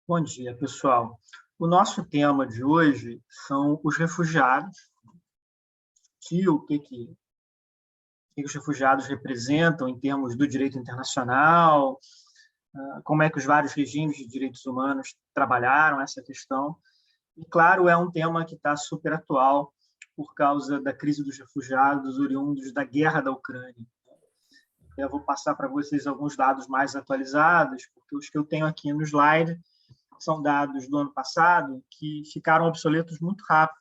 Bom dia, pessoal. O nosso tema de hoje são os refugiados, o que os refugiados representam em termos do direito internacional, como é que os vários regimes de direitos humanos trabalharam essa questão. E, claro, é um tema que está super atual por causa da crise dos refugiados oriundos da guerra da Ucrânia. Eu vou passar para vocês alguns dados mais atualizados, porque os que eu tenho aqui no slide são dados do ano passado que ficaram obsoletos muito rápido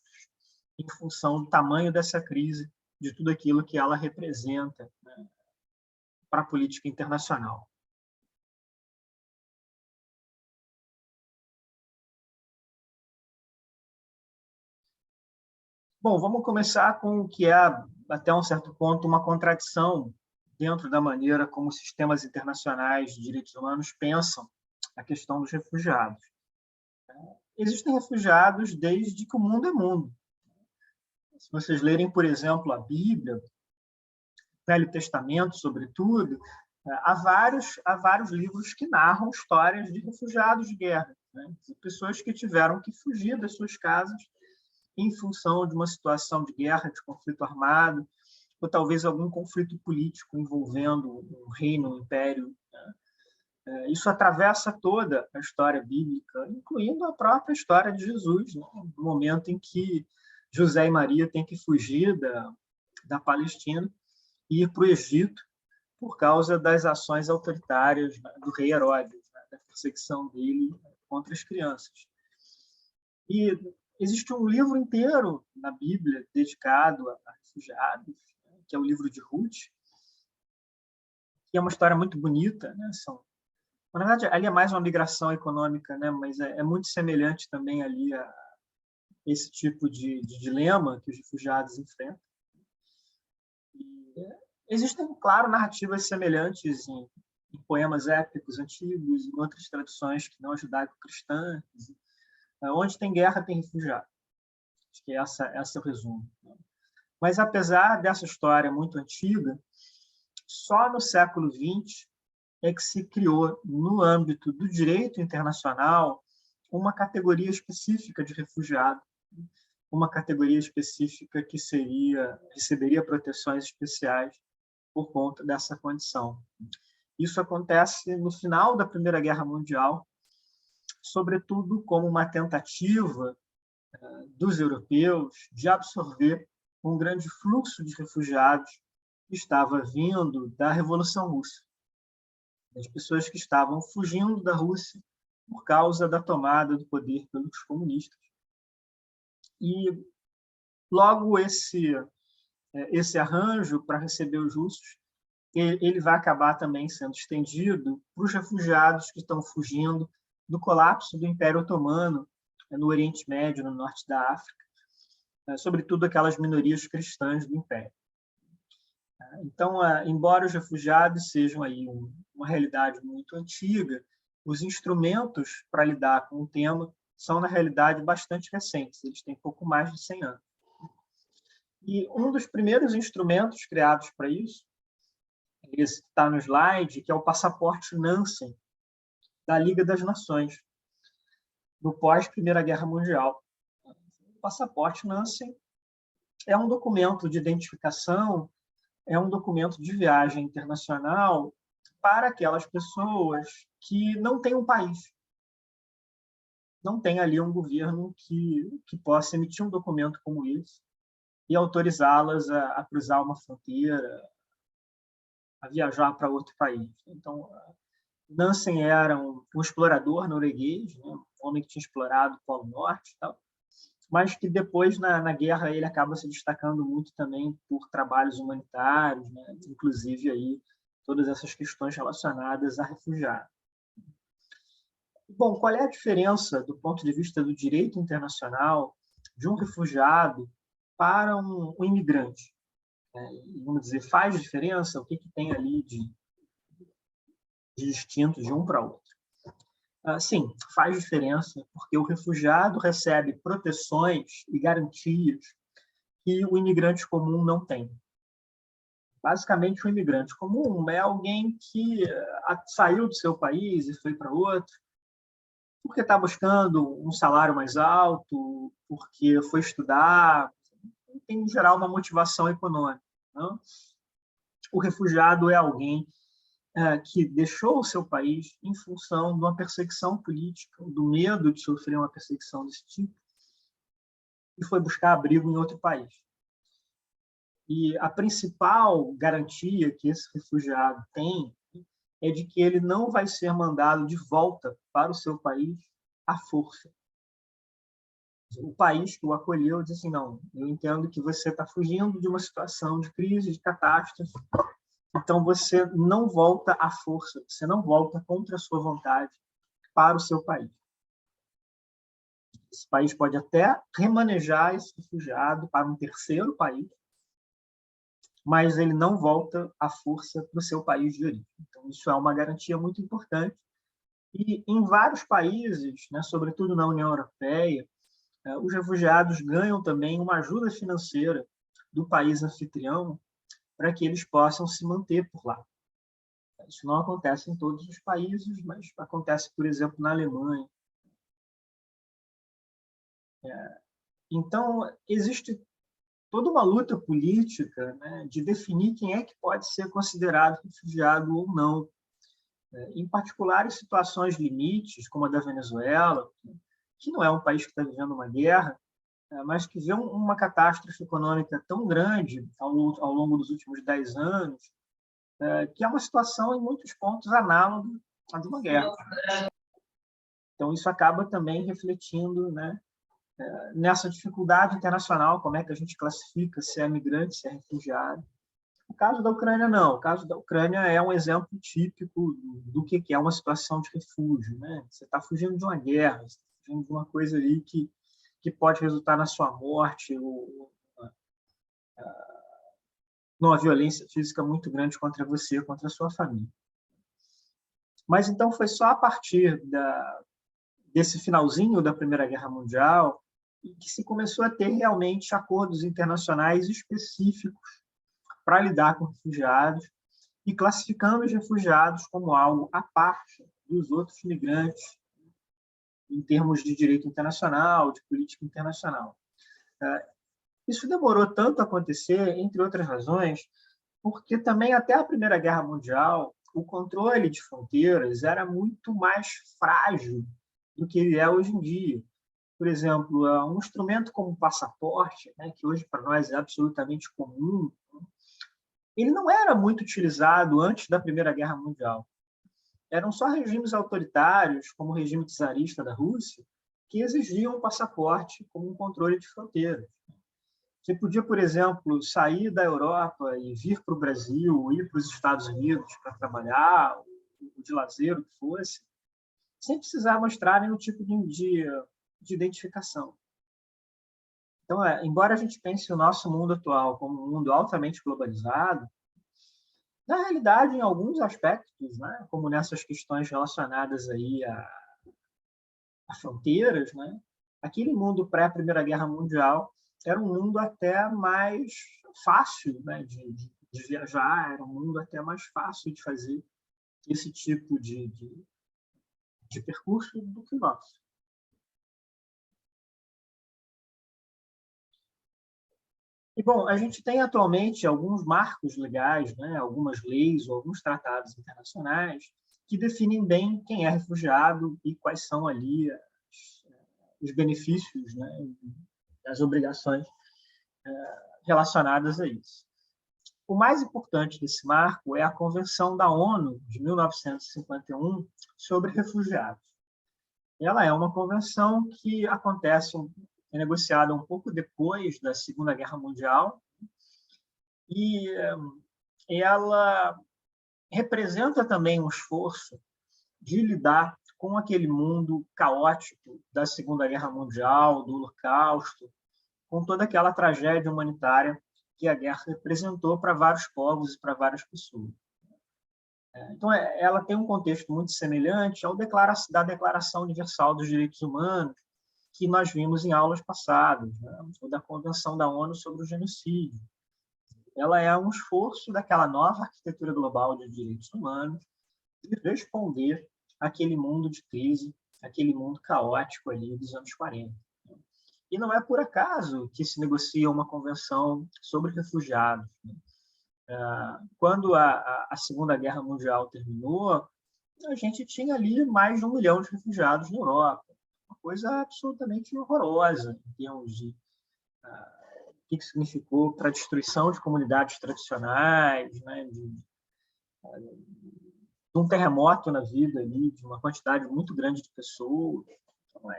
em função do tamanho dessa crise, de tudo aquilo que ela representa, né, para a política internacional. Bom, vamos começar com o que é, até um certo ponto, uma contradição dentro da maneira como os sistemas internacionais de direitos humanos pensam a questão dos refugiados. Existem refugiados desde que o mundo é mundo. Se vocês lerem, por exemplo, a Bíblia, o Velho Testamento, sobretudo, há vários livros que narram histórias de refugiados de guerra, né? De pessoas que tiveram que fugir das suas casas em função de uma situação de guerra, de conflito armado, ou talvez algum conflito político envolvendo um reino, um império. Isso atravessa toda a história bíblica, incluindo a própria história de Jesus, né? No momento em que José e Maria têm que fugir da Palestina e ir para o Egito por causa das ações autoritárias do rei Herodes, né? Da perseguição dele contra as crianças. E existe um livro inteiro na Bíblia dedicado a refugiados, né? Que é o livro de Ruth, que é uma história muito bonita, né? Na verdade, ali é mais uma migração econômica, né? Mas é muito semelhante também ali a esse tipo de dilema que os refugiados enfrentam. E existem, claro, narrativas semelhantes em poemas épicos antigos, em outras tradições que não judaico-cristãs. Onde tem guerra, tem refugiado. Acho que esse é o resumo. Mas, apesar dessa história muito antiga, só no século XX é que se criou, no âmbito do direito internacional, uma categoria específica de refugiado, uma categoria específica que receberia proteções especiais por conta dessa condição. Isso acontece no final da Primeira Guerra Mundial, sobretudo como uma tentativa dos europeus de absorver um grande fluxo de refugiados que estava vindo da Revolução Russa, das pessoas que estavam fugindo da Rússia por causa da tomada do poder pelos comunistas. E logo esse arranjo para receber os russos, ele vai acabar também sendo estendido para os refugiados que estão fugindo do colapso do Império Otomano no Oriente Médio, no norte da África, sobretudo aquelas minorias cristãs do Império. Então, embora os refugiados sejam aí uma realidade muito antiga, os instrumentos para lidar com o tema são, na realidade, bastante recentes. Eles têm pouco mais de 100 anos. E um dos primeiros instrumentos criados para isso, esse está no slide, que é o passaporte Nansen, da Liga das Nações, no pós-Primeira Guerra Mundial. O passaporte Nansen é um documento de identificação, é um documento de viagem internacional para aquelas pessoas que não têm um país, não tem ali um governo que possa emitir um documento como esse e autorizá-las a cruzar uma fronteira, a viajar para outro país. Então, Nansen era um explorador norueguês, né? Um homem que tinha explorado o Polo Norte e tal, mas que depois, na guerra, ele acaba se destacando muito também por trabalhos humanitários, né? Inclusive aí, todas essas questões relacionadas a refugiados. Bom, qual é a diferença, do ponto de vista do direito internacional, de um refugiado para um imigrante? Vamos dizer, faz diferença? O que tem ali de distinto de um para outro? Sim, faz diferença, porque o refugiado recebe proteções e garantias que o imigrante comum não tem. Basicamente, o imigrante comum é alguém que saiu do seu país e foi para outro, porque está buscando um salário mais alto, porque foi estudar, tem, em geral, uma motivação econômica. Não? O refugiado é alguém que deixou o seu país em função de uma perseguição política, do medo de sofrer uma perseguição desse tipo, e foi buscar abrigo em outro país. E a principal garantia que esse refugiado tem é de que ele não vai ser mandado de volta para o seu país à força. O país que o acolheu diz assim, não, eu entendo que você está fugindo de uma situação de crise, de catástrofe, então você não volta à força, você não volta contra a sua vontade para o seu país. Esse país pode até remanejar esse refugiado para um terceiro país, mas ele não volta à força para o seu país de origem. Então, isso é uma garantia muito importante. E em vários países, né, sobretudo na União Europeia, os refugiados ganham também uma ajuda financeira do país anfitrião para que eles possam se manter por lá. Isso não acontece em todos os países, mas acontece, por exemplo, na Alemanha. Então, existe toda uma luta política, né, de definir quem é que pode ser considerado refugiado ou não. Em particular, em situações limites, como a da Venezuela, que não é um país que está vivendo uma guerra, mas que vê uma catástrofe econômica tão grande ao longo dos últimos 10 anos, que é uma situação, em muitos pontos, análoga à de uma guerra. Então, isso acaba também refletindo, né, nessa dificuldade internacional, como é que a gente classifica se é migrante, se é refugiado. O caso da Ucrânia, não. O caso da Ucrânia é um exemplo típico do que é uma situação de refúgio. Né? Você está fugindo de uma guerra, você está fugindo de uma coisa ali que pode resultar na sua morte ou numa violência física muito grande contra você, contra a sua família. Mas, então, foi só a partir desse finalzinho da Primeira Guerra Mundial que se começou a ter realmente acordos internacionais específicos para lidar com refugiados e classificando os refugiados como algo à parte dos outros migrantes em termos de direito internacional, de política internacional. Isso demorou tanto a acontecer, entre outras razões, porque também até a Primeira Guerra Mundial o controle de fronteiras era muito mais frágil do que ele é hoje em dia. Por exemplo, um instrumento como o passaporte, né, que hoje para nós é absolutamente comum, ele não era muito utilizado antes da Primeira Guerra Mundial. Eram só regimes autoritários, como o regime czarista da Rússia, que exigiam um passaporte como um controle de fronteiras. Você podia, por exemplo, sair da Europa e vir para o Brasil, ir para os Estados Unidos para trabalhar, ou de lazer, o que fosse, sem precisar mostrar nenhum tipo de identificação. Então, embora a gente pense o nosso mundo atual como um mundo altamente globalizado, na realidade, em alguns aspectos, né, como nessas questões relacionadas aí a fronteiras, né, aquele mundo pré-Primeira Guerra Mundial era um mundo até mais fácil, né, de viajar, era um mundo até mais fácil de fazer esse tipo de percurso do que o nosso. E, bom, a gente tem atualmente alguns marcos legais, né, algumas leis ou alguns tratados internacionais que definem bem quem é refugiado e quais são ali os benefícios, né, as obrigações relacionadas a isso. O mais importante desse marco é a Convenção da ONU de 1951 sobre refugiados. Ela é uma convenção que é negociada um pouco depois da Segunda Guerra Mundial e ela representa também um esforço de lidar com aquele mundo caótico da Segunda Guerra Mundial, do Holocausto, com toda aquela tragédia humanitária que a guerra representou para vários povos e para várias pessoas. Então, ela tem um contexto muito semelhante ao da Declaração Universal dos Direitos Humanos, que nós vimos em aulas passadas, né? Ou da Convenção da ONU sobre o Genocídio. Ela é um esforço daquela nova arquitetura global de direitos humanos de responder àquele mundo de crise aquele mundo caótico ali dos anos 40. E não é por acaso que se negocia uma convenção sobre refugiados. Quando a Segunda Guerra Mundial terminou, a gente tinha ali mais de 1 milhão de refugiados na Europa. Uma coisa absolutamente horrorosa em termos de o que significou para a destruição de comunidades tradicionais, né, de um terremoto na vida ali, de uma quantidade muito grande de pessoas. Então,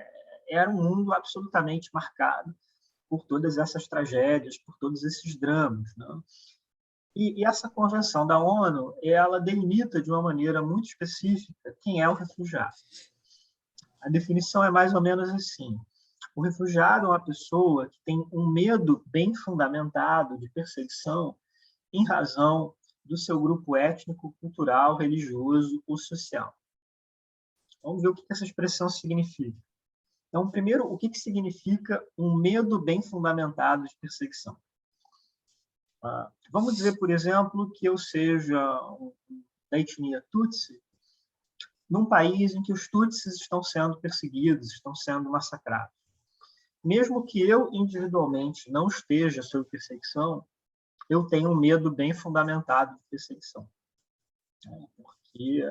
era um mundo absolutamente marcado por todas essas tragédias, por todos esses dramas, né? E essa convenção da ONU, ela delimita de uma maneira muito específica quem é o refugiado. A definição é mais ou menos assim: o refugiado é uma pessoa que tem um medo bem fundamentado de perseguição em razão do seu grupo étnico, cultural, religioso ou social. Vamos ver o que essa expressão significa. Então, primeiro, o que significa um medo bem fundamentado de perseguição? Vamos dizer, por exemplo, que eu seja da etnia Tutsi, num país em que os Tutsis estão sendo perseguidos, estão sendo massacrados. Mesmo que eu, individualmente, não esteja sob perseguição, eu tenho um medo bem fundamentado de perseguição. Porque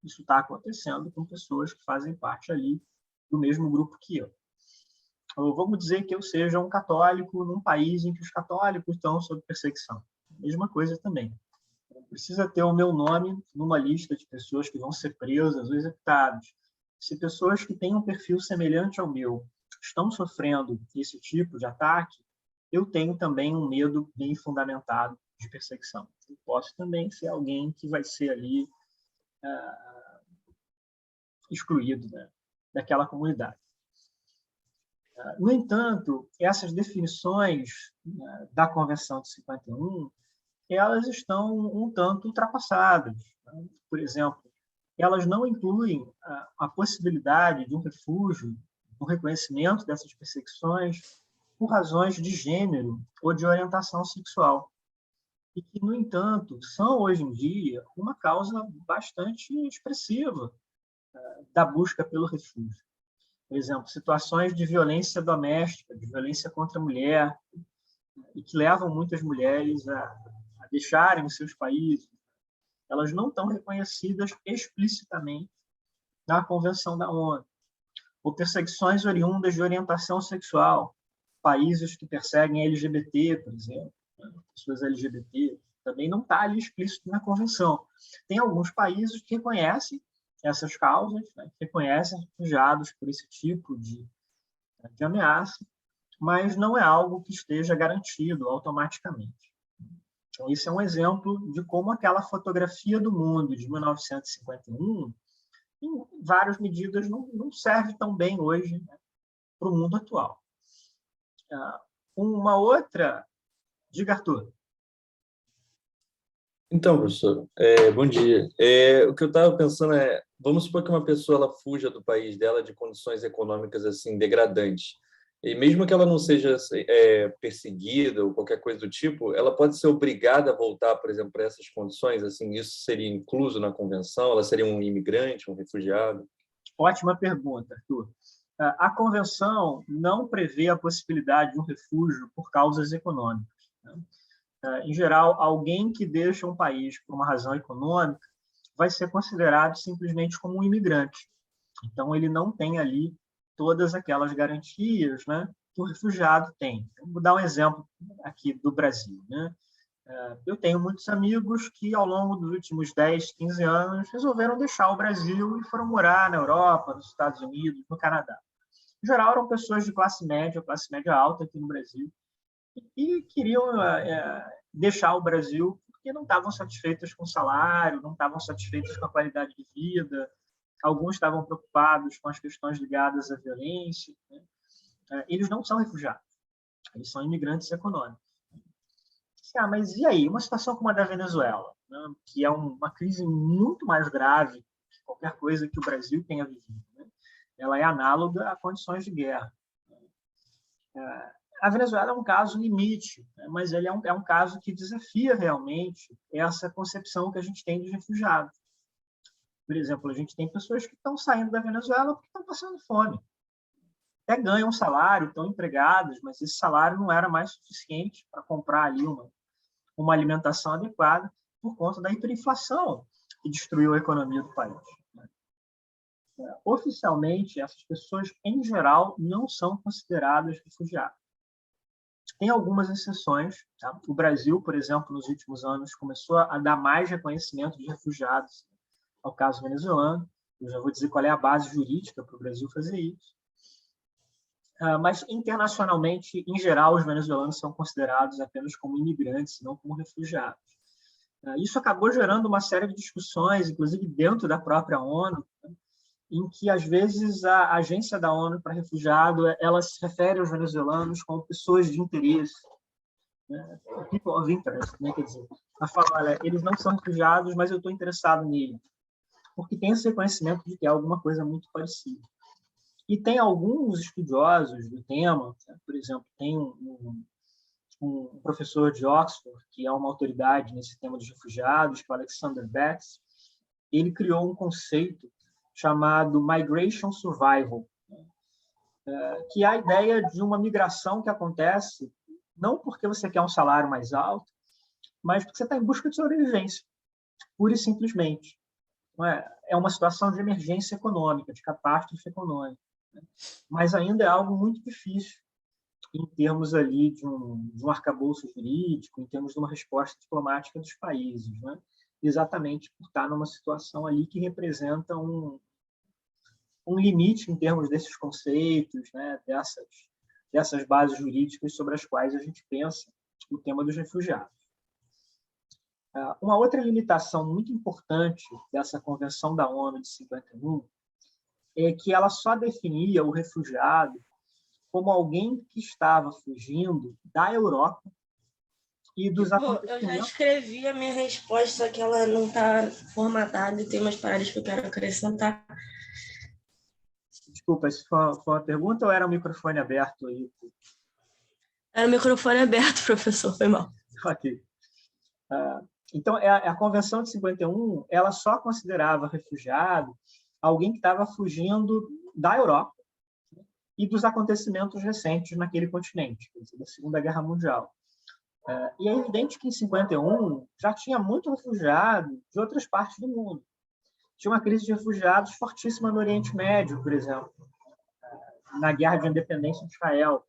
isso está acontecendo com pessoas que fazem parte ali do mesmo grupo que eu. Ou vamos dizer que eu seja um católico num país em que os católicos estão sob perseguição. Mesma coisa também. Não precisa ter o meu nome numa lista de pessoas que vão ser presas ou executadas. Se pessoas que têm um perfil semelhante ao meu estão sofrendo esse tipo de ataque, eu tenho também um medo bem fundamentado de perseguição. Eu posso também ser alguém que vai ser ali excluído, né, daquela comunidade. No entanto, essas definições da Convenção de 51, elas estão um tanto ultrapassadas. Por exemplo, elas não incluem a possibilidade de um refúgio, um reconhecimento dessas perseguições por razões de gênero ou de orientação sexual. E que, no entanto, são, hoje em dia, uma causa bastante expressiva da busca pelo refúgio. Por exemplo, situações de violência doméstica, de violência contra a mulher, e que levam muitas mulheres a deixarem os seus países, elas não estão reconhecidas explicitamente na Convenção da ONU. Ou perseguições oriundas de orientação sexual, países que perseguem LGBT, por exemplo, pessoas LGBT, também não está ali explícito na Convenção. Tem alguns países que reconhecem essas causas, né, que reconhecem refugiados por esse tipo de ameaça, mas não é algo que esteja garantido automaticamente. Então, isso é um exemplo de como aquela fotografia do mundo de 1951, em várias medidas, não serve tão bem hoje, né, para o mundo atual. Uma outra... Diga, Arthur. Então, professor, bom dia. O que eu estava pensando é, vamos supor que uma pessoa ela fuja do país dela de condições econômicas assim degradantes. E mesmo que ela não seja perseguida ou qualquer coisa do tipo, ela pode ser obrigada a voltar, por exemplo, para essas condições? Assim, isso seria incluso na convenção? Ela seria um imigrante, um refugiado? Ótima pergunta, Arthur. A convenção não prevê a possibilidade de um refúgio por causas econômicas, né? Em geral, alguém que deixa um país por uma razão econômica vai ser considerado simplesmente como um imigrante. Então, ele não tem ali todas aquelas garantias, né, que o refugiado tem. Eu vou dar um exemplo aqui do Brasil, né? Eu tenho muitos amigos que, ao longo dos últimos 10, 15 anos, resolveram deixar o Brasil e foram morar na Europa, nos Estados Unidos, no Canadá. Em geral, eram pessoas de classe média alta aqui no Brasil, e queriam deixar o Brasil porque não estavam satisfeitos com o salário, não estavam satisfeitos com a qualidade de vida, alguns estavam preocupados com as questões ligadas à violência, né? Eles não são refugiados, eles são imigrantes econômicos. Mas e aí? Uma situação como a da Venezuela, né, que é uma crise muito mais grave que qualquer coisa que o Brasil tenha vivido, né? Ela é análoga a condições de guerra. A Venezuela é um caso limite, né, mas ele é um caso que desafia realmente essa concepção que a gente tem de refugiado. Por exemplo, a gente tem pessoas que estão saindo da Venezuela porque estão passando fome. Até ganham um salário, estão empregados, mas esse salário não era mais suficiente para comprar ali uma alimentação adequada por conta da hiperinflação que destruiu a economia do país. Oficialmente, essas pessoas, em geral, não são consideradas refugiadas. Tem algumas exceções. Tá? O Brasil, por exemplo, nos últimos anos, começou a dar mais reconhecimento de refugiados ao caso venezuelano. Eu já vou dizer qual é a base jurídica para o Brasil fazer isso. Mas, internacionalmente, em geral, os venezuelanos são considerados apenas como imigrantes, não como refugiados. Isso acabou gerando uma série de discussões, inclusive dentro da própria ONU, em que, às vezes, a agência da ONU para refugiado ela se refere aos venezuelanos como pessoas de interesse, né? People of interest, né? Quer dizer, ela fala, olha, eles não são refugiados, mas eu estou interessado nele, porque tem esse reconhecimento de que é alguma coisa muito parecida. E tem alguns estudiosos do tema, né? Por exemplo, tem um professor de Oxford, que é uma autoridade nesse tema dos refugiados, que é o Alexander Betts. Ele criou um conceito chamado Migration Survival, que é a ideia de uma migração que acontece não porque você quer um salário mais alto, mas porque você está em busca de sobrevivência, pura e simplesmente. É uma situação de emergência econômica, de catástrofe econômica, né? Mas ainda é algo muito difícil em termos ali de um arcabouço jurídico, em termos de uma resposta diplomática dos países, né? Exatamente por estar numa situação ali que representa um limite em termos desses conceitos, né? dessas bases jurídicas sobre as quais a gente pensa o tema dos refugiados. Uma outra limitação muito importante dessa Convenção da ONU de 51 é que ela só definia o refugiado como alguém que estava fugindo da Europa e dos acontecimentos... Eu já escrevi a minha resposta, só que ela não está formatada e tem umas paradas que eu quero acrescentar. Desculpa, se foi uma pergunta ou era o microfone aberto aí? Era o microfone aberto, professor, foi mal. Ok. Então, a Convenção de 51, ela só considerava refugiado alguém que estava fugindo da Europa e dos acontecimentos recentes naquele continente, quer dizer, da Segunda Guerra Mundial. E é evidente que em 51 já tinha muito refugiado de outras partes do mundo. Tinha uma crise de refugiados fortíssima no Oriente Médio, por exemplo, na Guerra de Independência de Israel.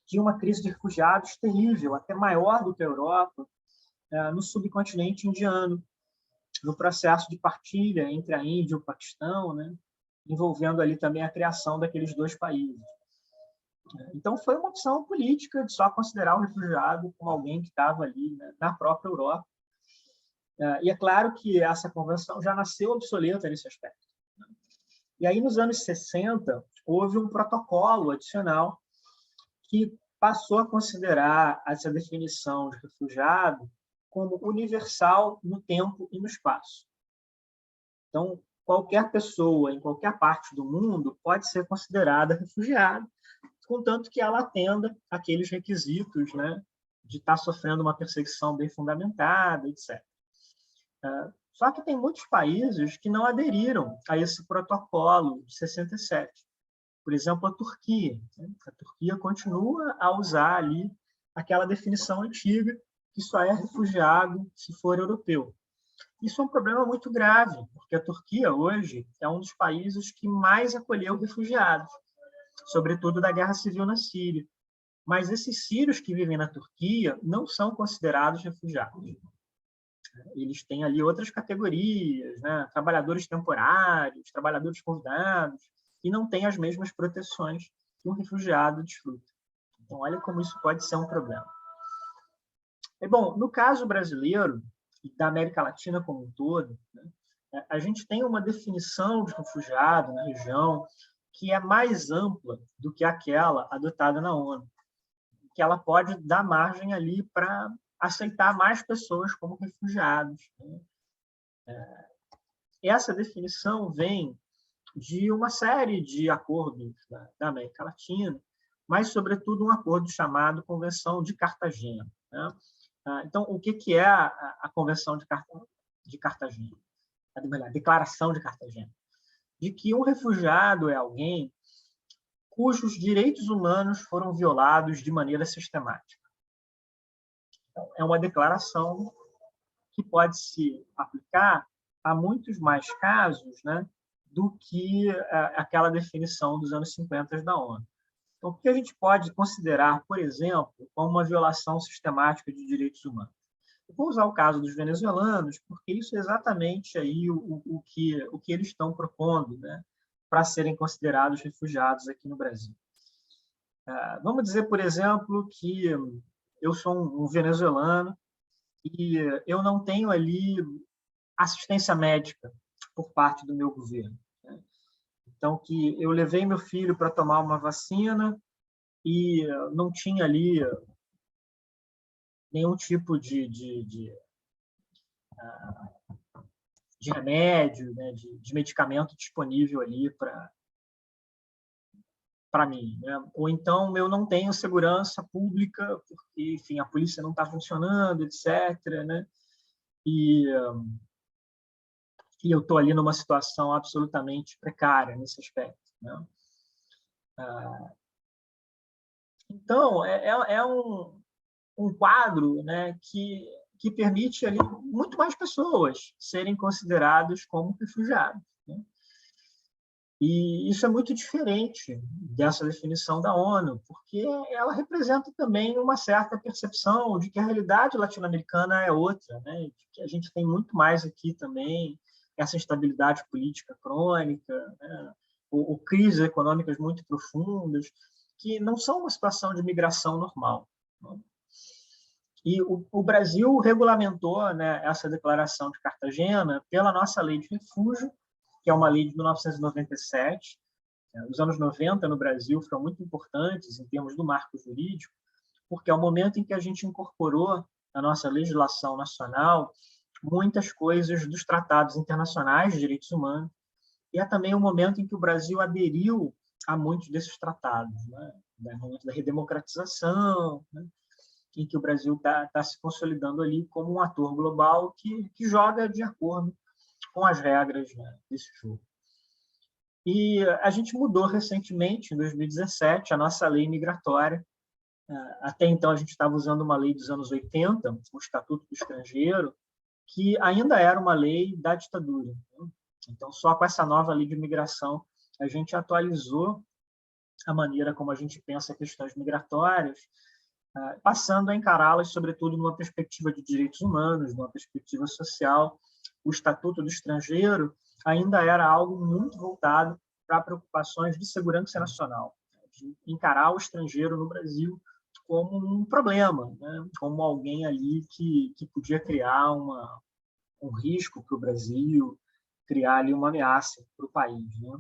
Tinha uma crise de refugiados terrível, até maior do que a Europa, no subcontinente indiano, no processo de partilha entre a Índia e o Paquistão, né, envolvendo ali também a criação daqueles dois países. Então, foi uma opção política de só considerar o refugiado como alguém que estava ali, né, na própria Europa. E é claro que essa convenção já nasceu obsoleta nesse aspecto. E aí, nos anos 60, houve um protocolo adicional que passou a considerar essa definição de refugiado como universal no tempo e no espaço. Então, qualquer pessoa em qualquer parte do mundo pode ser considerada refugiada, contanto que ela atenda aqueles requisitos, né, de estar sofrendo uma perseguição bem fundamentada, etc. Só que tem muitos países que não aderiram a esse protocolo de 67. Por exemplo, a Turquia. A Turquia continua a usar ali aquela definição antiga que só é refugiado se for europeu. Isso é um problema muito grave, porque a Turquia, hoje, é um dos países que mais acolheu refugiados, sobretudo da guerra civil na Síria. Mas esses sírios que vivem na Turquia não são considerados refugiados. Eles têm ali outras categorias, né? Trabalhadores temporários, trabalhadores convidados, e não têm as mesmas proteções que um refugiado desfruta. Então, olha como isso pode ser um problema. Bom, no caso brasileiro, e da América Latina como um todo, né, a gente tem uma definição de refugiado na região que é mais ampla do que aquela adotada na ONU, que ela pode dar margem ali para aceitar mais pessoas como refugiados, né? Essa definição vem de uma série de acordos da América Latina, mas, sobretudo, um acordo chamado Convenção de Cartagena, né? Então, o que é a Convenção de Cartagena? a Declaração de Cartagena, de que um refugiado é alguém cujos direitos humanos foram violados de maneira sistemática. Então, é uma declaração que pode se aplicar a muitos mais casos, né, do que aquela definição dos anos 50 da ONU. Então, o que a gente pode considerar, por exemplo, como uma violação sistemática de direitos humanos? Eu vou usar o caso dos venezuelanos, porque isso é exatamente aí o que eles estão propondo, né, para serem considerados refugiados aqui no Brasil. Vamos dizer, por exemplo, que eu sou um venezuelano e eu não tenho ali assistência médica por parte do meu governo. Então, que eu levei meu filho para tomar uma vacina e não tinha ali nenhum tipo de remédio, né, de medicamento disponível ali para mim, né? Ou então eu não tenho segurança pública porque, enfim, a polícia não está funcionando, etc., né? E eu estou ali numa situação absolutamente precária nesse aspecto, né? Então, é um quadro, né, que permite ali muito mais pessoas serem consideradas como refugiados, né? E isso é muito diferente dessa definição da ONU, porque ela representa também uma certa percepção de que a realidade latino-americana é outra, né? De que a gente tem muito mais aqui também essa instabilidade política crônica, né? Ou crises econômicas muito profundas, que não são uma situação de migração normal, né? E o Brasil regulamentou, né, essa declaração de Cartagena pela nossa lei de refúgio, que é uma lei de 1997. Os anos 90 no Brasil foram muito importantes em termos do marco jurídico, porque é o momento em que a gente incorporou na nossa legislação nacional muitas coisas dos tratados internacionais de direitos humanos, e é também o momento em que o Brasil aderiu a muitos desses tratados, né? No momento da redemocratização, né? Em que o Brasil está se consolidando ali como um ator global que joga de acordo com as regras, né, desse jogo. E a gente mudou recentemente, em 2017, a nossa lei migratória. Até então, a gente estava usando uma lei dos anos 80, o Estatuto do Estrangeiro, que ainda era uma lei da ditadura. Então, só com essa nova lei de migração, a gente atualizou a maneira como a gente pensa questões migratórias, passando a encará-las, sobretudo, numa perspectiva de direitos humanos, numa perspectiva social. O Estatuto do Estrangeiro ainda era algo muito voltado para preocupações de segurança nacional, de encarar o estrangeiro no Brasil como um problema, né? Como alguém ali que podia criar um risco para o Brasil, criar ali uma ameaça para o país, né?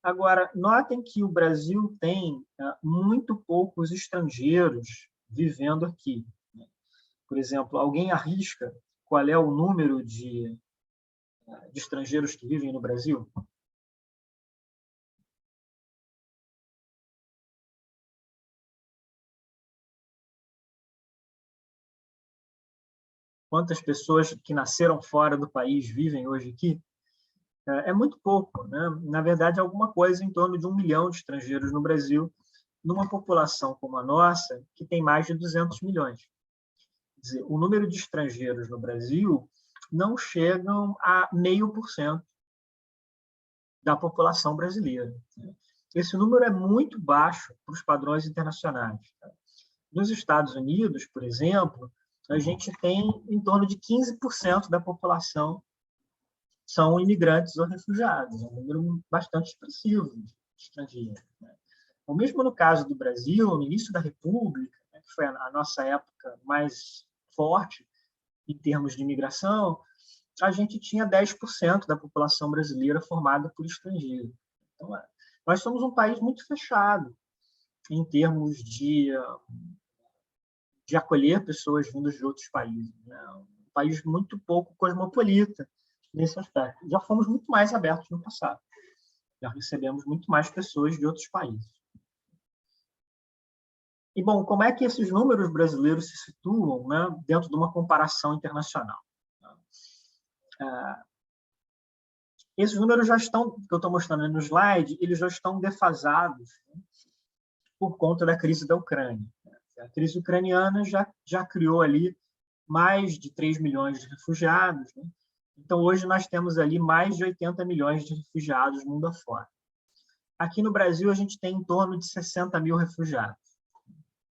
Agora, notem que o Brasil tem muito poucos estrangeiros vivendo aqui. Por exemplo, alguém arrisca qual é o número de estrangeiros que vivem no Brasil? Quantas pessoas que nasceram fora do país vivem hoje aqui? É muito pouco, né? Na verdade, é alguma coisa em torno de 1 milhão de estrangeiros no Brasil, numa população como a nossa, que tem mais de 200 milhões. Quer dizer, o número de estrangeiros no Brasil não chegam a 0,5% da população brasileira. Esse número é muito baixo para os padrões internacionais. Nos Estados Unidos, por exemplo, a gente tem em torno de 15% da população são imigrantes ou refugiados, é um número bastante expressivo de estrangeiros. Ou mesmo no caso do Brasil, no início da República, que foi a nossa época mais forte em termos de imigração, a gente tinha 10% da população brasileira formada por estrangeiros. Então, nós somos um país muito fechado em termos de acolher pessoas vindas de outros países, né? Um país muito pouco cosmopolita nesse aspecto. Já fomos muito mais abertos no passado. Já recebemos muito mais pessoas de outros países. E, bom, como é que esses números brasileiros se situam, né, dentro de uma comparação internacional? Esses números já estão, que eu estou mostrando no slide, eles já estão defasados, né, por conta da crise da Ucrânia. A crise ucraniana já criou ali mais de 3 milhões de refugiados, né? Então, hoje nós temos ali mais de 80 milhões de refugiados mundo afora. Aqui no Brasil, a gente tem em torno de 60 mil refugiados.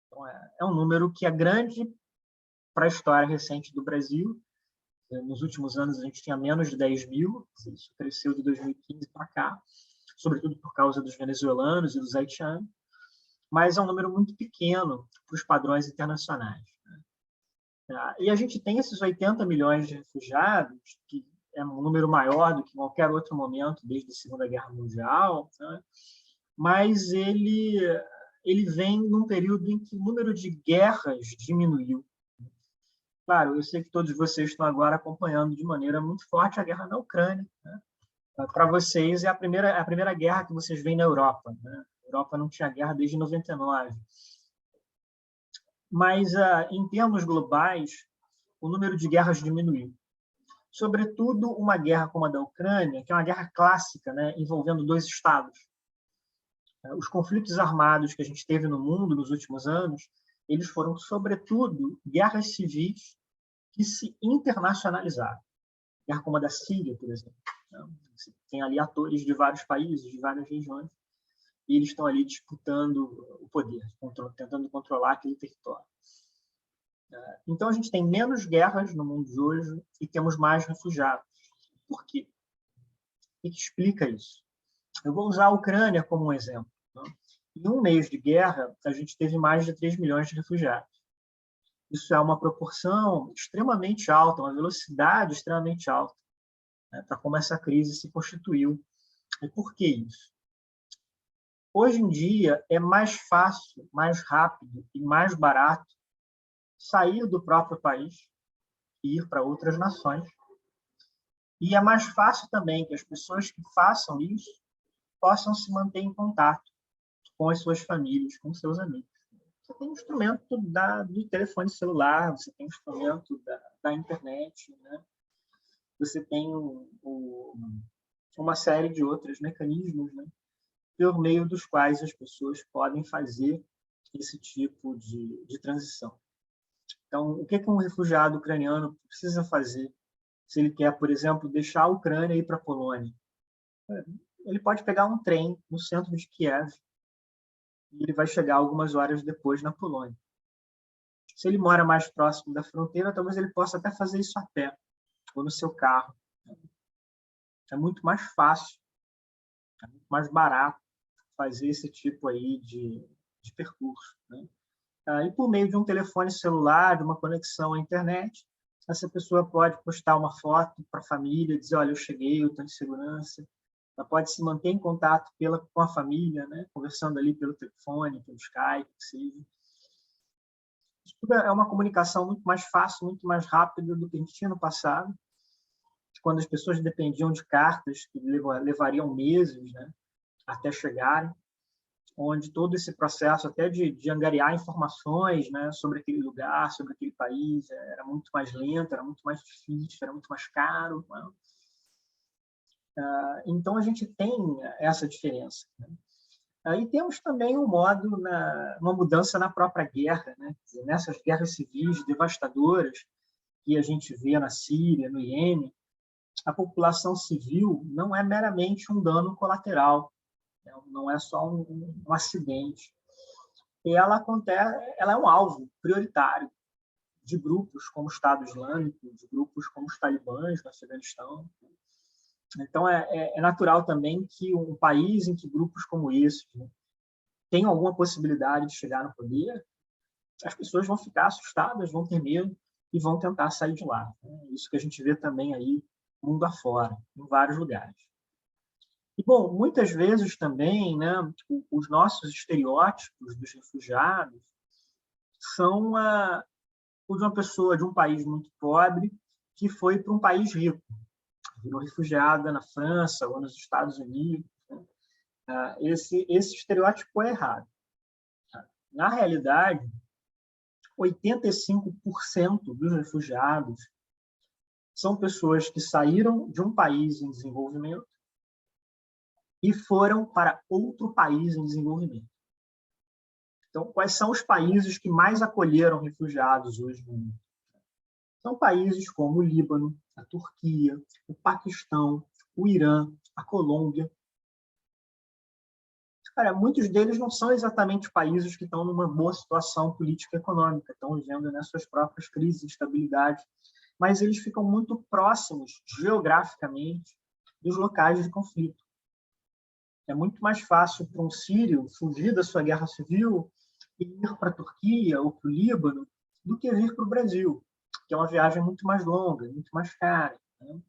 Então, é um número que é grande para a história recente do Brasil. Nos últimos anos, a gente tinha menos de 10 mil, isso cresceu de 2015 para cá, sobretudo por causa dos venezuelanos e dos haitianos, mas é um número muito pequeno para os padrões internacionais. E a gente tem esses 80 milhões de refugiados, que é um número maior do que qualquer outro momento desde a Segunda Guerra Mundial, né? Mas ele vem num período em que o número de guerras diminuiu. Claro, eu sei que todos vocês estão agora acompanhando de maneira muito forte a guerra na Ucrânia, né? Para vocês, é a primeira guerra que vocês veem na Europa, né? A Europa não tinha guerra desde 99. Mas, em termos globais, o número de guerras diminuiu. Sobretudo uma guerra como a da Ucrânia, que é uma guerra clássica, né, envolvendo dois estados. Os conflitos armados que a gente teve no mundo nos últimos anos, eles foram, sobretudo, guerras civis que se internacionalizaram. Guerra como a da Síria, por exemplo. Você tem ali atores de vários países, de várias regiões, e eles estão ali disputando o poder, tentando controlar aquele território. Então, a gente tem menos guerras no mundo de hoje e temos mais refugiados. Por quê? O que explica isso? Eu vou usar a Ucrânia como um exemplo. Em um mês de guerra, a gente teve mais de 3 milhões de refugiados. Isso é uma proporção extremamente alta, uma velocidade extremamente alta, né, para como essa crise se constituiu. E por que isso? Hoje em dia, é mais fácil, mais rápido e mais barato sair do próprio país e ir para outras nações. E é mais fácil também que as pessoas que façam isso possam se manter em contato com as suas famílias, com seus amigos. Você tem um instrumento do telefone celular, você tem um instrumento da internet, né? Você tem uma série de outros mecanismos, né, por meio dos quais as pessoas podem fazer esse tipo de transição. Então, o que um refugiado ucraniano precisa fazer se ele quer, por exemplo, deixar a Ucrânia e ir para a Polônia? Ele pode pegar um trem no centro de Kiev e ele vai chegar algumas horas depois na Polônia. Se ele mora mais próximo da fronteira, talvez ele possa até fazer isso a pé ou no seu carro. É muito mais fácil, é muito mais barato fazer esse tipo aí de percurso, né? E por meio de um telefone celular, de uma conexão à internet, essa pessoa pode postar uma foto para a família, dizer, olha, eu cheguei, eu estou em segurança. Ela pode se manter em contato com a família, né, conversando ali pelo telefone, pelo Skype, que seja. Isso tudo é uma comunicação muito mais fácil, muito mais rápida do que a gente tinha no passado, quando as pessoas dependiam de cartas que levariam meses, né, até chegarem, onde todo esse processo até de angariar informações, né, sobre aquele lugar, sobre aquele país, era muito mais lento, era muito mais difícil, era muito mais caro. Né? Então, a gente tem essa diferença. Né? E temos também uma mudança na própria guerra, né? Quer dizer, nessas guerras civis devastadoras que a gente vê na Síria, no Iêmen, a população civil não é meramente um dano colateral, não é só um acidente. E ela é um alvo prioritário de grupos como o Estado Islâmico, de grupos como os talibãs no Afeganistão. Então, é natural também que um país em que grupos como esse, né, tenham alguma possibilidade de chegar no poder, as pessoas vão ficar assustadas, vão ter medo e vão tentar sair de lá. Isso que a gente vê também aí mundo afora, em vários lugares. E, bom, muitas vezes também, né, os nossos estereótipos dos refugiados são o de uma pessoa de um país muito pobre que foi para um país rico, virou refugiada na França ou nos Estados Unidos. Né? Esse estereótipo é errado. Na realidade, 85% dos refugiados são pessoas que saíram de um país em desenvolvimento e foram para outro país em desenvolvimento. Então, quais são os países que mais acolheram refugiados hoje no mundo? São países como o Líbano, a Turquia, o Paquistão, o Irã, a Colômbia. Cara, muitos deles não são exatamente países que estão numa boa situação política e econômica, estão vivendo nas suas próprias crises de estabilidade, mas eles ficam muito próximos, geograficamente, dos locais de conflito. É muito mais fácil para um sírio fugir da sua guerra civil e ir para a Turquia ou para o Líbano do que vir para o Brasil, que é uma viagem muito mais longa, muito mais cara, né?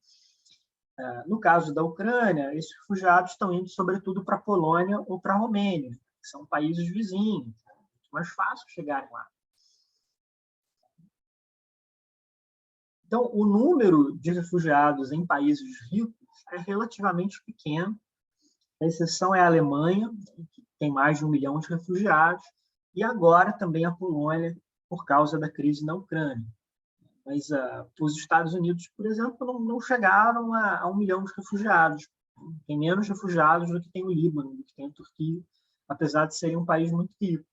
No caso da Ucrânia, esses refugiados estão indo, sobretudo, para a Polônia ou para a Romênia, que são países vizinhos. É muito mais fácil chegarem lá. Então, o número de refugiados em países ricos é relativamente pequeno. A exceção é a Alemanha, que tem mais de 1 milhão de refugiados, e agora também a Polônia, por causa da crise na Ucrânia. Mas os Estados Unidos, por exemplo, não chegaram a 1 milhão de refugiados. Tem menos refugiados do que tem o Líbano, do que tem a Turquia, apesar de serem um país muito rico.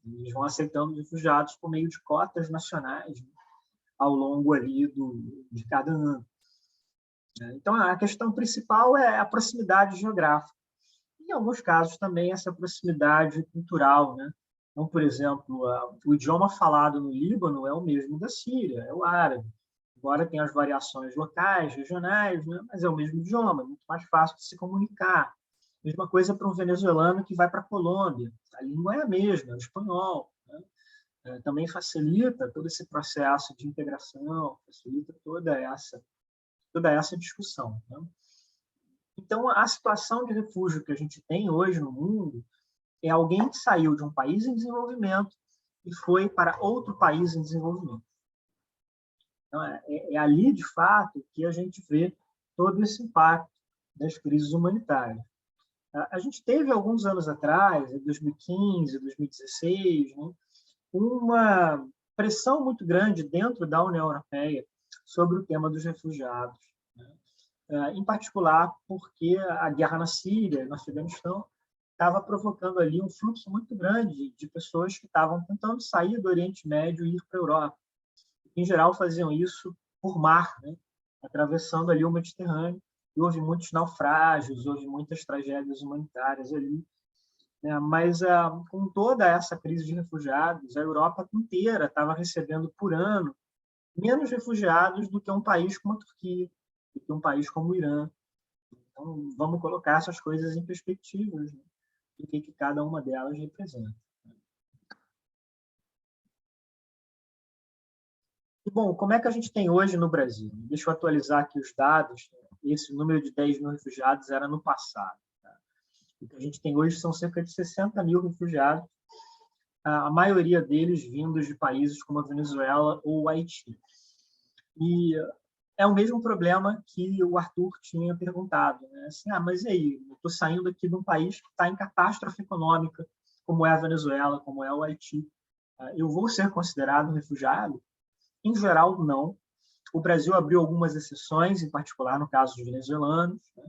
Eles vão aceitando refugiados por meio de cotas nacionais, né, ao longo ali de cada ano. Então, a questão principal é a proximidade geográfica. Em alguns casos também essa proximidade cultural, né? Então, por exemplo, o idioma falado no Líbano é o mesmo da Síria, é o árabe. Embora tenha as variações locais, regionais, né? Mas é o mesmo idioma, é muito mais fácil de se comunicar. Mesma coisa para um venezuelano que vai para a Colômbia. A língua é a mesma, é o espanhol, né? Também facilita todo esse processo de integração, facilita toda essa discussão, né? Então, a situação de refúgio que a gente tem hoje no mundo é alguém que saiu de um país em desenvolvimento e foi para outro país em desenvolvimento. Então, é ali, de fato, que a gente vê todo esse impacto das crises humanitárias. A gente teve, alguns anos atrás, em 2015, 2016, né, uma pressão muito grande dentro da União Europeia sobre o tema dos refugiados, né? Em particular porque a guerra na Síria, no Afeganistão, estava provocando ali um fluxo muito grande de pessoas que estavam tentando sair do Oriente Médio e ir para a Europa. Em geral, faziam isso por mar, né? Atravessando ali o Mediterrâneo. E houve muitos naufrágios, houve muitas tragédias humanitárias ali, né? Mas, com toda essa crise de refugiados, a Europa inteira estava recebendo por ano menos refugiados do que um país como a Turquia, do que um país como o Irã. Então, vamos colocar essas coisas em perspectivas, né? O que cada uma delas representa. E, bom, como é que a gente tem hoje no Brasil? Deixa eu atualizar aqui os dados. Esse número de 10 mil refugiados era no passado. Tá? O que a gente tem hoje são cerca de 60 mil refugiados, a maioria deles vindos de países como a Venezuela ou o Haiti. E é o mesmo problema que o Arthur tinha perguntado, né? Assim, mas e aí? Eu estou saindo aqui de um país que está em catástrofe econômica, como é a Venezuela, como é o Haiti. Eu vou ser considerado refugiado? Em geral, não. O Brasil abriu algumas exceções, em particular no caso dos venezuelanos, né?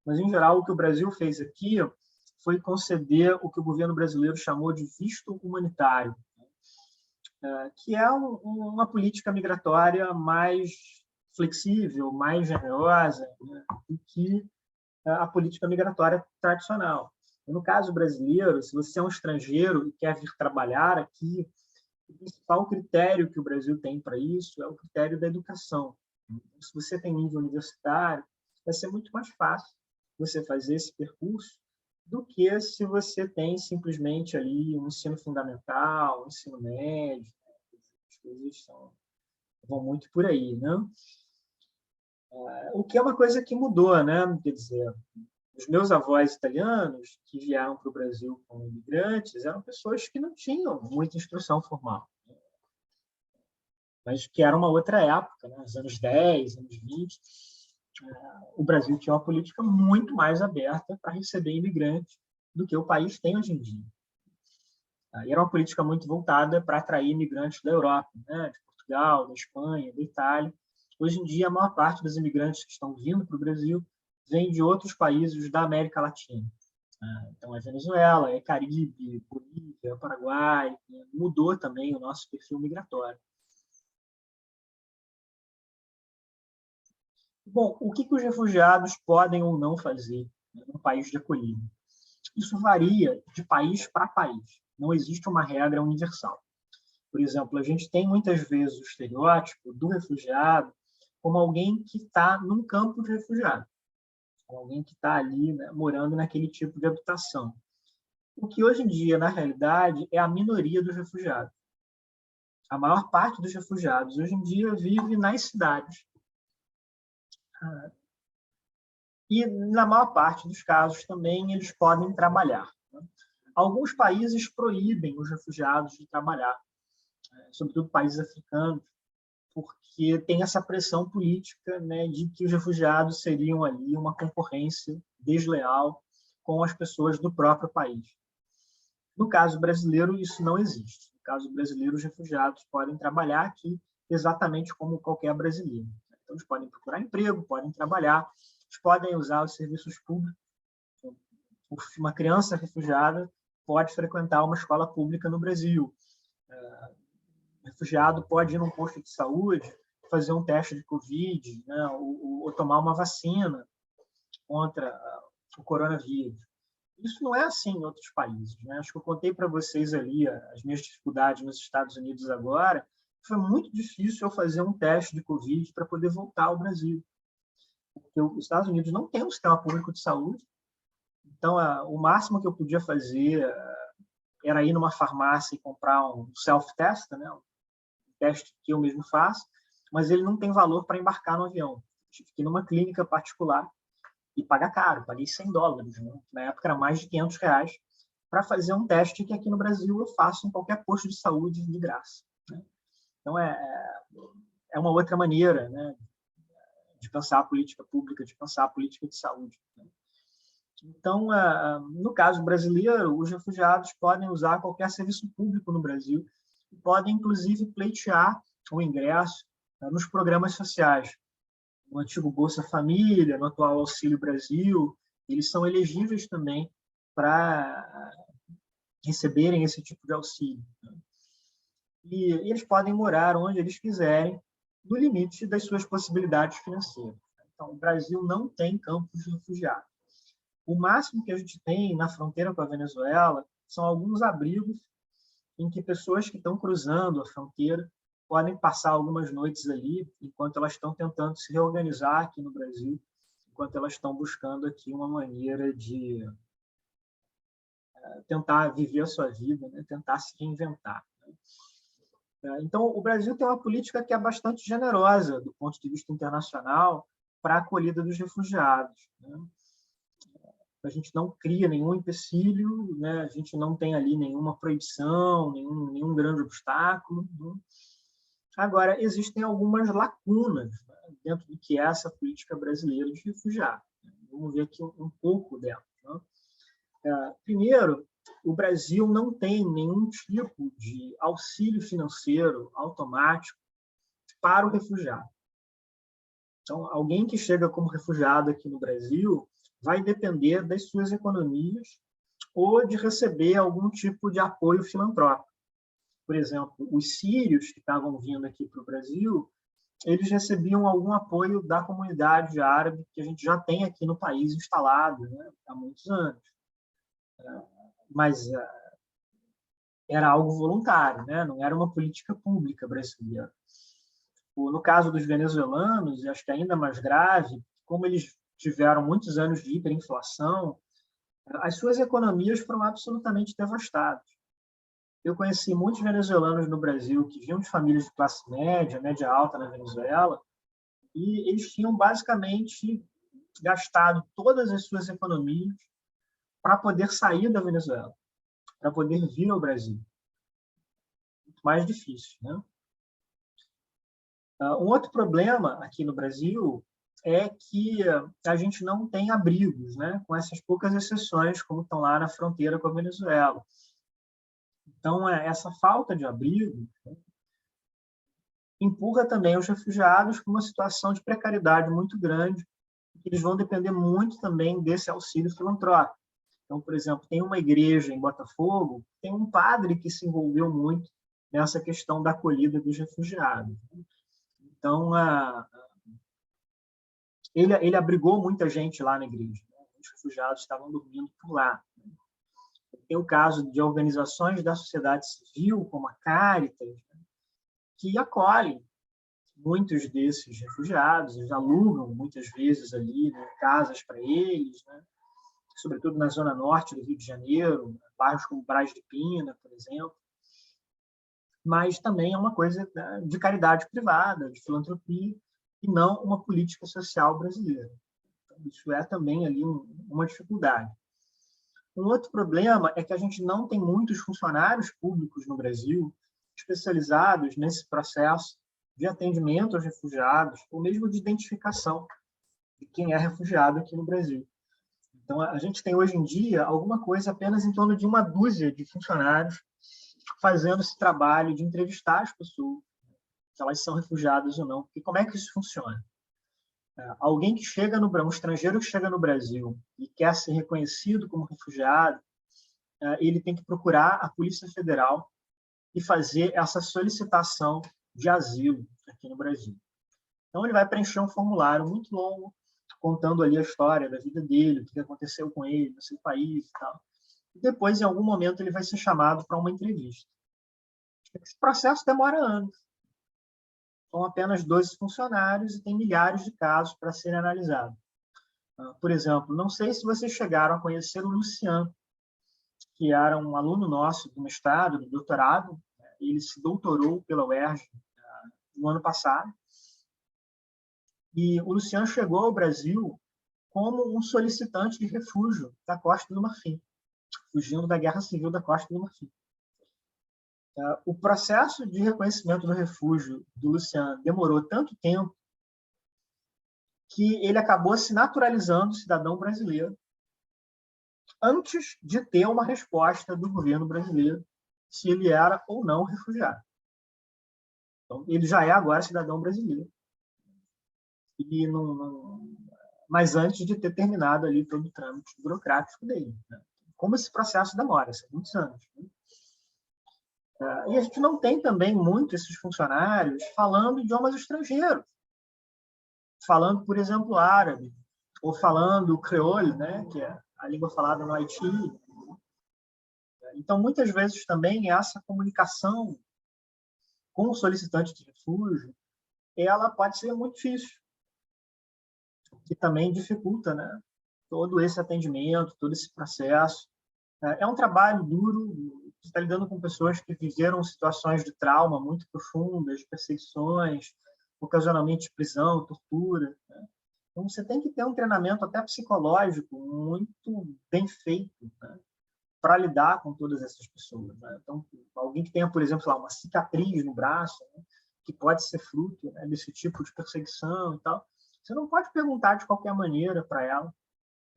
Mas, em geral, o que o Brasil fez aqui foi conceder o que o governo brasileiro chamou de visto humanitário, que é uma política migratória mais flexível, mais generosa, né, do que a política migratória tradicional. No caso brasileiro, se você é um estrangeiro e quer vir trabalhar aqui, o principal critério que o Brasil tem para isso é o critério da educação. Então, se você tem nível universitário, vai ser muito mais fácil você fazer esse percurso do que se você tem simplesmente ali um ensino fundamental, um ensino médio. As coisas vão muito por aí, né? O que é uma coisa que mudou, né? Quer dizer, os meus avós italianos que vieram para o Brasil como imigrantes eram pessoas que não tinham muita instrução formal, mas que era uma outra época, né? Nos anos 10, anos 20, o Brasil tinha uma política muito mais aberta para receber imigrantes do que o país tem hoje em dia. E era uma política muito voltada para atrair imigrantes da Europa, né? De Portugal, da Espanha, da Itália, Hoje em dia, a maior parte dos imigrantes que estão vindo para o Brasil vem de outros países da América Latina. Então, é Venezuela, é Caribe, Bolívia, Paraguai. Mudou também o nosso perfil migratório. Bom, o que os refugiados podem ou não fazer no país de acolhida? Isso varia de país para país. Não existe uma regra universal. Por exemplo, a gente tem muitas vezes o estereótipo do refugiado como alguém que está num campo de refugiado, alguém que está ali, né, morando naquele tipo de habitação. O que hoje em dia, na realidade, é a minoria dos refugiados. A maior parte dos refugiados hoje em dia vive nas cidades. E, na maior parte dos casos, também eles podem trabalhar. Alguns países proíbem os refugiados de trabalhar, sobretudo países africanos, porque tem essa pressão política, né, de que os refugiados seriam ali uma concorrência desleal com as pessoas do próprio país. No caso brasileiro, isso não existe. No caso brasileiro, os refugiados podem trabalhar aqui exatamente como qualquer brasileiro. Então, eles podem procurar emprego, podem trabalhar, eles podem usar os serviços públicos. Uma criança refugiada pode frequentar uma escola pública no Brasil. O refugiado pode ir num posto de saúde, fazer um teste de Covid, né, ou tomar uma vacina contra o coronavírus. Isso não é assim em outros países, né? Acho que eu contei para vocês ali as minhas dificuldades nos Estados Unidos agora. Foi muito difícil eu fazer um teste de Covid para poder voltar ao Brasil. Porque os Estados Unidos não tem um sistema público de saúde. Então, o máximo que eu podia fazer era ir numa farmácia e comprar um self-test, né? Um teste que eu mesmo faço, mas ele não tem valor para embarcar no avião. Tive que ir numa clínica particular e pagar caro, paguei $100, né? Na época era mais de R$ 500, para fazer um teste que aqui no Brasil eu faço em qualquer posto de saúde de graça, né? Então, é uma outra maneira, né, de pensar a política pública, de pensar a política de saúde, né? Então, no caso brasileiro, os refugiados podem usar qualquer serviço público no Brasil e podem, inclusive, pleitear o ingresso nos programas sociais. No antigo Bolsa Família, no atual Auxílio Brasil, eles são elegíveis também para receberem esse tipo de auxílio. E eles podem morar onde eles quiserem, no limite das suas possibilidades financeiras. Então, o Brasil não tem campos de refugiados. O máximo que a gente tem na fronteira com a Venezuela são alguns abrigos em que pessoas que estão cruzando a fronteira podem passar algumas noites ali, enquanto elas estão tentando se reorganizar aqui no Brasil, enquanto elas estão buscando aqui uma maneira de tentar viver a sua vida, né? Tentar se reinventar. Então, o Brasil tem uma política que é bastante generosa do ponto de vista internacional para a acolhida dos refugiados, né? A gente não cria nenhum empecilho, né? A gente não tem ali nenhuma proibição, nenhum grande obstáculo, né? Agora, existem algumas lacunas, né, dentro do que é essa política brasileira de refugiados. Vamos ver aqui um pouco dela, né? Primeiro, o Brasil não tem nenhum tipo de auxílio financeiro automático para o refugiado. Então, alguém que chega como refugiado aqui no Brasil vai depender das suas economias ou de receber algum tipo de apoio filantrópico. Por exemplo, os sírios que estavam vindo aqui para o Brasil, eles recebiam algum apoio da comunidade árabe que a gente já tem aqui no país instalado, né, há muitos anos. Mas era algo voluntário, né? Não era uma política pública brasileira. No caso dos venezuelanos, e acho que ainda mais grave, como eles tiveram muitos anos de hiperinflação, as suas economias foram absolutamente devastadas. Eu conheci muitos venezuelanos no Brasil que vinham de famílias de classe média, média alta na Venezuela, e eles tinham basicamente gastado todas as suas economias para poder sair da Venezuela, para poder vir ao Brasil. Muito mais difícil, né? Um outro problema aqui no Brasil é que a gente não tem abrigos, né? Com essas poucas exceções, como estão lá na fronteira com a Venezuela. Então, essa falta de abrigo empurra também os refugiados para uma situação de precariedade muito grande, que eles vão depender muito também desse auxílio filantrópico. Então, por exemplo, tem uma igreja em Botafogo, tem um padre que se envolveu muito nessa questão da acolhida dos refugiados. Então, ele abrigou muita gente lá na igreja. Os refugiados estavam dormindo por lá. Tem o caso de organizações da sociedade civil, como a Caritas, que acolhem muitos desses refugiados, eles alugam muitas vezes ali, né, casas para eles, né, sobretudo na zona norte do Rio de Janeiro, bairros como Braz de Pina, por exemplo. Mas também é uma coisa, né, de caridade privada, de filantropia, e não uma política social brasileira. Então, isso é também ali uma dificuldade. Um outro problema é que a gente não tem muitos funcionários públicos no Brasil especializados nesse processo de atendimento aos refugiados, ou mesmo de identificação de quem é refugiado aqui no Brasil. Então, a gente tem hoje em dia alguma coisa apenas em torno de uma dúzia de funcionários fazendo esse trabalho de entrevistar as pessoas, se elas são refugiadas ou não. E como é que isso funciona? Alguém que chega um estrangeiro que chega no Brasil e quer ser reconhecido como refugiado, ele tem que procurar a Polícia Federal e fazer essa solicitação de asilo aqui no Brasil. Então, ele vai preencher um formulário muito longo, contando ali a história da vida dele, o que aconteceu com ele no seu país e tal. E depois, em algum momento, ele vai ser chamado para uma entrevista. Esse processo demora anos. São apenas 12 funcionários e tem milhares de casos para serem analisados. Por exemplo, não sei se vocês chegaram a conhecer o Luciano, que era um aluno nosso do mestrado, do doutorado. Ele se doutorou pela UERJ no ano passado. E o Luciano chegou ao Brasil como um solicitante de refúgio da Costa do Marfim, fugindo da Guerra Civil da Costa do Marfim. O processo de reconhecimento do refúgio do Luciano demorou tanto tempo que ele acabou se naturalizando cidadão brasileiro antes de ter uma resposta do governo brasileiro se ele era ou não refugiado. Então, ele já é agora cidadão brasileiro. E mas antes de ter terminado ali todo o trâmite burocrático dele. Né? Como esse processo demora, são muitos anos. Né? E a gente não tem também muito esses funcionários falando idiomas estrangeiros, falando, por exemplo, árabe, ou falando o creole, né, que é a língua falada no Haiti. Então, muitas vezes também essa comunicação com o solicitante de refúgio, ela pode ser muito difícil, que também dificulta, né, todo esse atendimento, todo esse processo. É um trabalho duro, você está lidando com pessoas que viveram situações de trauma muito profundas, perseguições, ocasionalmente prisão, tortura. Né? Então, você tem que ter um treinamento até psicológico muito bem feito, né? Para lidar com todas essas pessoas. Né? Então, alguém que tenha, por exemplo, lá, uma cicatriz no braço, né? Que pode ser fruto, né, desse tipo de perseguição e tal, você não pode perguntar de qualquer maneira para ela,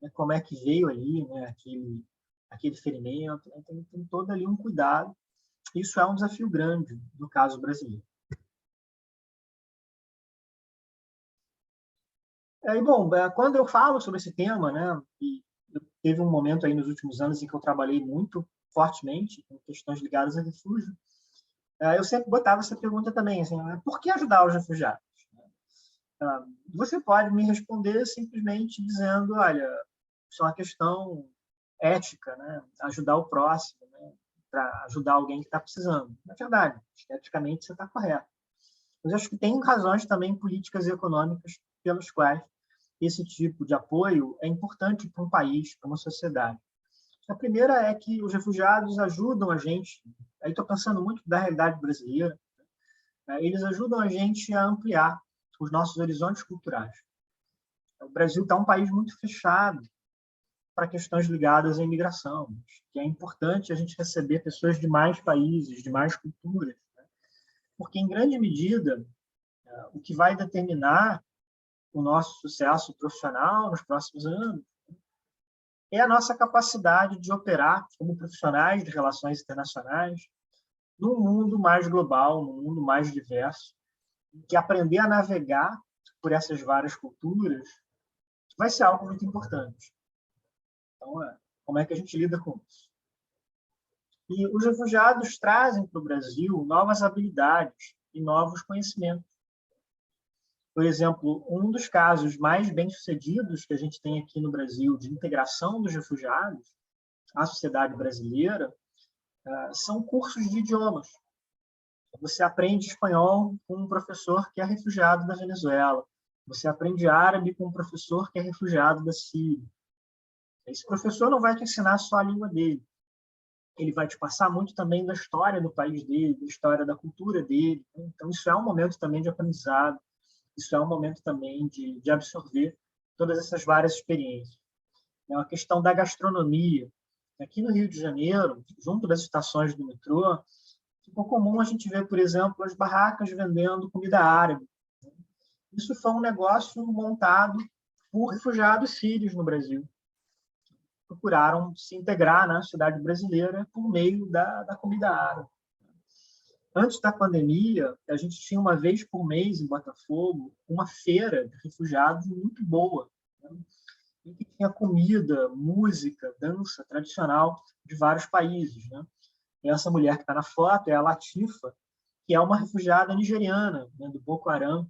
né, como é que veio ali, né, aquele ferimento. Né? Tem todo ali um cuidado. Isso é um desafio grande no caso brasileiro. E, bom, quando eu falo sobre esse tema, né, e teve um momento aí nos últimos anos em que eu trabalhei muito fortemente com questões ligadas a refúgio, eu sempre botava essa pergunta também, assim, por que ajudar os refugiados? Você pode me responder simplesmente dizendo, olha, isso é uma questão ética, né? Ajudar o próximo, né? Para ajudar alguém que está precisando. Na verdade, esteticamente você está correto. Mas acho que tem razões também políticas e econômicas pelas quais esse tipo de apoio é importante para um país, para uma sociedade. A primeira é que os refugiados ajudam a gente, aí estou pensando muito da realidade brasileira, eles ajudam a gente a ampliar os nossos horizontes culturais. O Brasil está um país muito fechado para questões ligadas à imigração, que é importante a gente receber pessoas de mais países, de mais culturas, né? Porque, em grande medida, o que vai determinar o nosso sucesso profissional nos próximos anos é a nossa capacidade de operar como profissionais de relações internacionais num mundo mais global, num mundo mais diverso, que aprender a navegar por essas várias culturas vai ser algo muito importante. Então, como é que a gente lida com isso? E os refugiados trazem para o Brasil novas habilidades e novos conhecimentos. Por exemplo, um dos casos mais bem-sucedidos que a gente tem aqui no Brasil de integração dos refugiados à sociedade brasileira são cursos de idiomas. Você aprende espanhol com um professor que é refugiado da Venezuela. Você aprende árabe com um professor que é refugiado da Síria. Esse professor não vai te ensinar só a língua dele. Ele vai te passar muito também da história do país dele, da história da cultura dele. Então, isso é um momento também de aprendizado. Isso é um momento também de absorver todas essas várias experiências. É uma questão da gastronomia. Aqui no Rio de Janeiro, junto das estações do metrô, ficou comum a gente ver, por exemplo, as barracas vendendo comida árabe. Isso foi um negócio montado por refugiados sírios no Brasil. Procuraram se integrar na cidade brasileira por meio da comida árabe. Antes da pandemia, a gente tinha uma vez por mês em Botafogo uma feira de refugiados muito boa, né? Em que tinha comida, música, dança tradicional de vários países, né? E essa mulher que está na foto é a Latifa, que é uma refugiada nigeriana, né, do Boko Haram,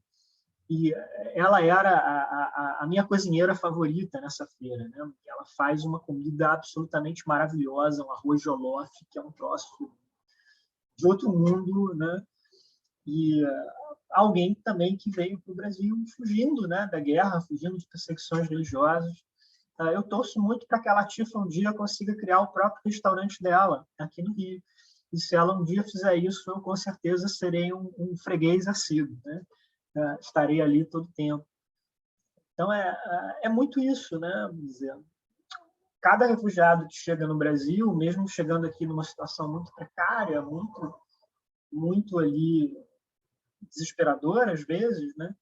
e ela era a minha cozinheira favorita nessa feira, né? Ela faz uma comida absolutamente maravilhosa, um arroz jollof, que é um troço de outro mundo, né? E alguém também que veio para o Brasil fugindo, né, da guerra, fugindo de perseguições religiosas. Eu torço muito para que a Latifa um dia consiga criar o próprio restaurante dela aqui no Rio. E se ela um dia fizer isso, eu com certeza serei um freguês assíduo, né? Estarei ali todo o tempo. Então, é muito isso, né? Cada refugiado que chega no Brasil, mesmo chegando aqui numa situação muito precária, muito ali desesperadora às vezes, né?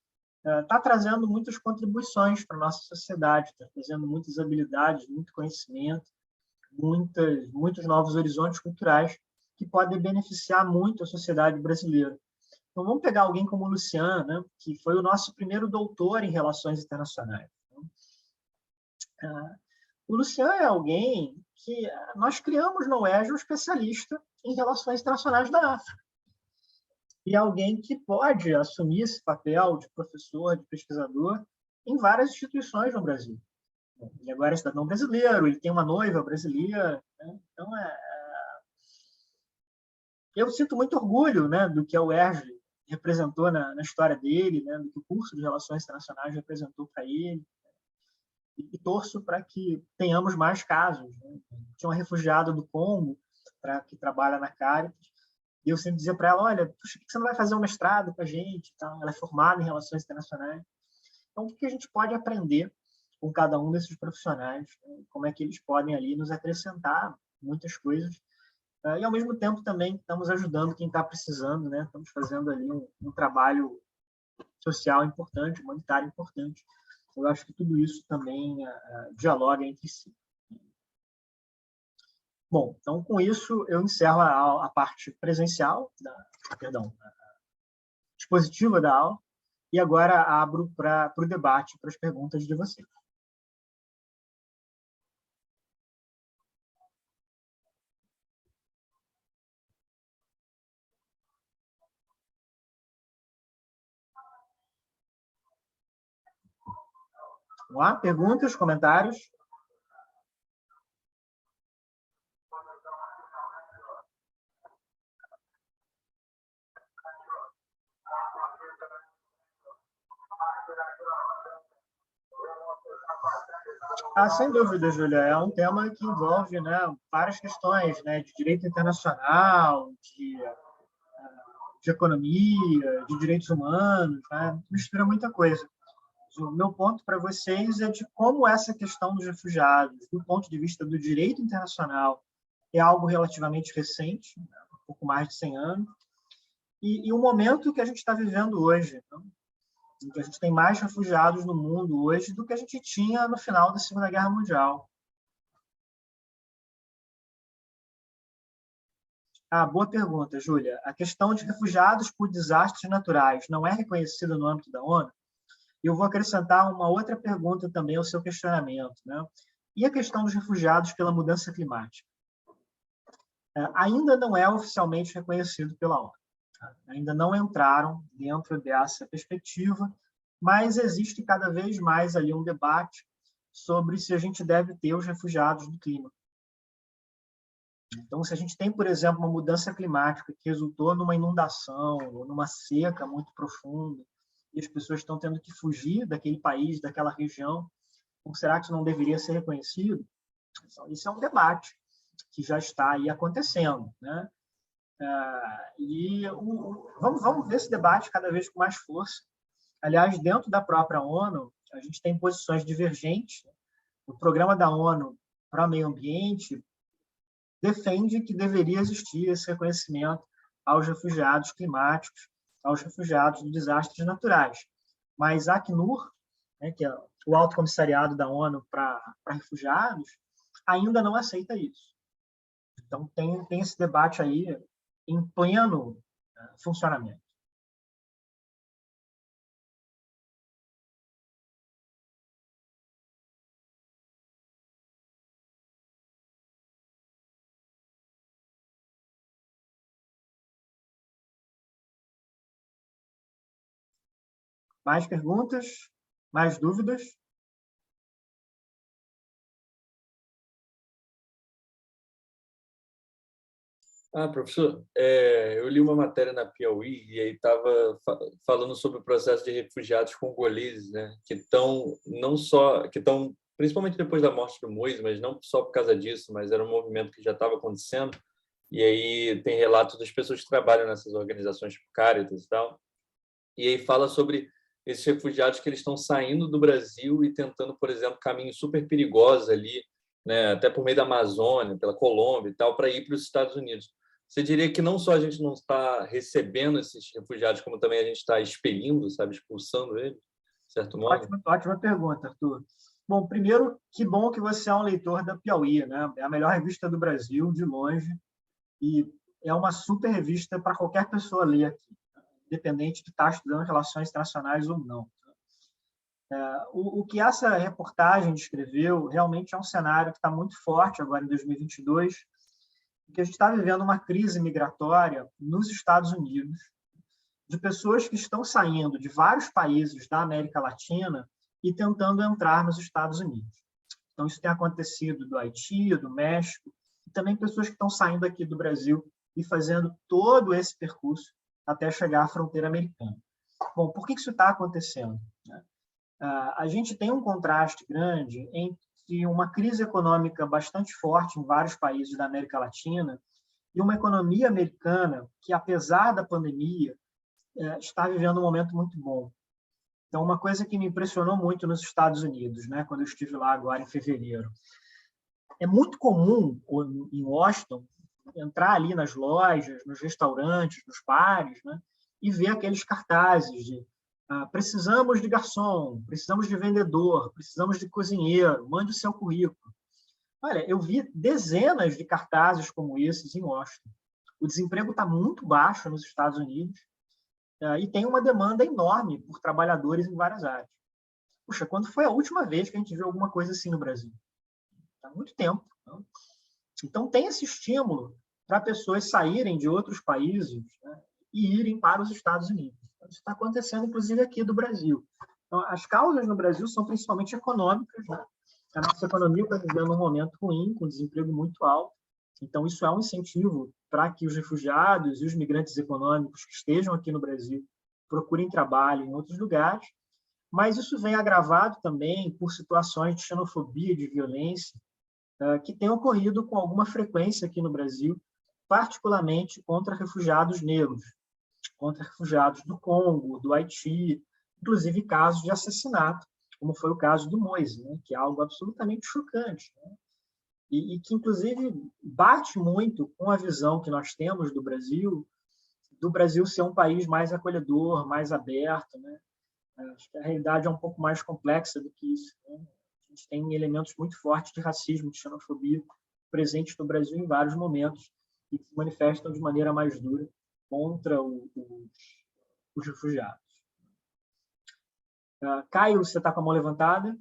Está trazendo muitas contribuições para a nossa sociedade, está trazendo muitas habilidades, muito conhecimento, muitos novos horizontes culturais que podem beneficiar muito a sociedade brasileira. Então, vamos pegar alguém como o Luciano, né, que foi o nosso primeiro doutor em relações internacionais. O Luciano é alguém que nós criamos no UERJ um especialista em relações internacionais da África. E alguém que pode assumir esse papel de professor, de pesquisador, em várias instituições no Brasil. Ele agora é cidadão brasileiro, ele tem uma noiva brasileira. Né? Então, eu sinto muito orgulho, né, do que a UERJ representou na história dele, né, do que o curso de Relações Internacionais representou para ele. E torço para que tenhamos mais casos. Né? Tinha uma refugiada do Congo que trabalha na Caritas, e eu sempre dizia para ela, olha, puxa, por que você não vai fazer um mestrado com a gente? Ela é formada em Relações Internacionais. Então, o que a gente pode aprender com cada um desses profissionais? Né? Como é que eles podem ali nos acrescentar muitas coisas? E, ao mesmo tempo, também estamos ajudando quem está precisando. Né? Estamos fazendo ali um trabalho social importante, humanitário importante. Eu acho que tudo isso também dialoga entre si. Bom, então, com isso, eu encerro a parte presencial, expositiva da aula, e agora abro para o debate, para as perguntas de vocês. Vamos lá? Perguntas, comentários? Sem dúvida, Júlia. É um tema que envolve, né, várias questões, né, de direito internacional, de economia, de direitos humanos, né? Mistura muita coisa. O meu ponto para vocês é de como essa questão dos refugiados, do ponto de vista do direito internacional, é algo relativamente recente, né, um pouco mais de 100 anos, e o momento que a gente está vivendo hoje, né? Em que a gente tem mais refugiados no mundo hoje do que a gente tinha no final da Segunda Guerra Mundial. Boa pergunta, Júlia. A questão de refugiados por desastres naturais não é reconhecida no âmbito da ONU? E eu vou acrescentar uma outra pergunta também ao seu questionamento, né? E a questão dos refugiados pela mudança climática? Ainda não é oficialmente reconhecido pela ONU. Ainda não entraram dentro dessa perspectiva, mas existe cada vez mais ali um debate sobre se a gente deve ter os refugiados do clima. Então, se a gente tem, por exemplo, uma mudança climática que resultou numa inundação ou numa seca muito profunda, e as pessoas estão tendo que fugir daquele país, daquela região, então, será que isso não deveria ser reconhecido? Então, isso é um debate que já está aí acontecendo, né? Vamos ver esse debate cada vez com mais força. Aliás, dentro da própria ONU, a gente tem posições divergentes. O Programa da ONU para o Meio Ambiente defende que deveria existir esse reconhecimento aos refugiados climáticos, aos refugiados de desastres naturais. Mas a Acnur, né, que é o Alto Comissariado da ONU para Refugiados, ainda não aceita isso. Então, tem esse debate aí em pleno funcionamento. Mais perguntas? Mais dúvidas? Professor, eu li uma matéria na Piauí e aí estava falando sobre o processo de refugiados congoleses, né, que estão principalmente depois da morte do Moise, mas não só por causa disso, mas era um movimento que já estava acontecendo. E aí tem relatos das pessoas que trabalham nessas organizações tipo Caritas e tal. E aí fala sobre esses refugiados que eles estão saindo do Brasil e tentando, por exemplo, caminhos super perigosos ali, né, até por meio da Amazônia, pela Colômbia e tal, para ir para os Estados Unidos. Você diria que não só a gente não está recebendo esses refugiados, como também a gente está expelindo, sabe, expulsando eles, de certo modo? Ótima pergunta, Arthur. Bom, primeiro, que bom que você é um leitor da Piauí, né? É a melhor revista do Brasil, de longe, e é uma super revista para qualquer pessoa ler aqui, independente de estar estudando relações internacionais ou não. O que essa reportagem descreveu realmente é um cenário que está muito forte agora em 2022, que a gente está vivendo uma crise migratória nos Estados Unidos, de pessoas que estão saindo de vários países da América Latina e tentando entrar nos Estados Unidos. Então, isso tem acontecido do Haiti, do México, e também pessoas que estão saindo aqui do Brasil e fazendo todo esse percurso até chegar à fronteira americana. Bom, por que isso está acontecendo? A gente tem um contraste grande entre uma crise econômica bastante forte em vários países da América Latina e uma economia americana que, apesar da pandemia, está vivendo um momento muito bom. Então, uma coisa que me impressionou muito nos Estados Unidos, né, quando eu estive lá agora em fevereiro, é muito comum em Washington entrar ali nas lojas, nos restaurantes, nos bares, né, e ver aqueles cartazes de precisamos de garçom, precisamos de vendedor, precisamos de cozinheiro, mande o seu currículo. Olha, eu vi dezenas de cartazes como esses em Washington. O desemprego está muito baixo nos Estados Unidos e tem uma demanda enorme por trabalhadores em várias áreas. Puxa, quando foi a última vez que a gente viu alguma coisa assim no Brasil? Há muito tempo. Não? Então, tem esse estímulo para pessoas saírem de outros países, né, e irem para os Estados Unidos. Isso está acontecendo, inclusive, aqui do Brasil. Então, as causas no Brasil são principalmente econômicas. Né? A nossa economia está vivendo um momento ruim, com desemprego muito alto. Então, isso é um incentivo para que os refugiados e os migrantes econômicos que estejam aqui no Brasil procurem trabalho em outros lugares. Mas isso vem agravado também por situações de xenofobia, de violência, que têm ocorrido com alguma frequência aqui no Brasil, particularmente contra refugiados negros, contra refugiados do Congo, do Haiti, inclusive casos de assassinato, como foi o caso do Moise, né, que é algo absolutamente chocante, né, e que, inclusive, bate muito com a visão que nós temos do Brasil ser um país mais acolhedor, mais aberto. Né? Acho que a realidade é um pouco mais complexa do que isso. Né? A gente tem elementos muito fortes de racismo, de xenofobia presentes no Brasil em vários momentos, e se manifestam de maneira mais dura contra os refugiados. Caio, você está com a mão levantada?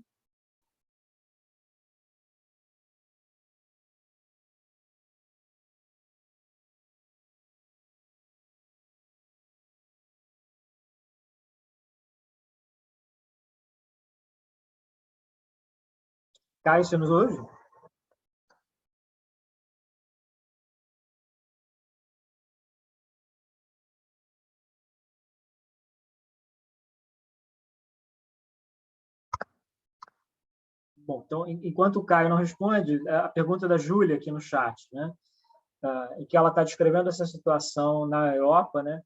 Caio, você nos ouve? Bom, então, enquanto o Caio não responde, a pergunta da Júlia aqui no chat, né? Em que ela está descrevendo essa situação na Europa, né?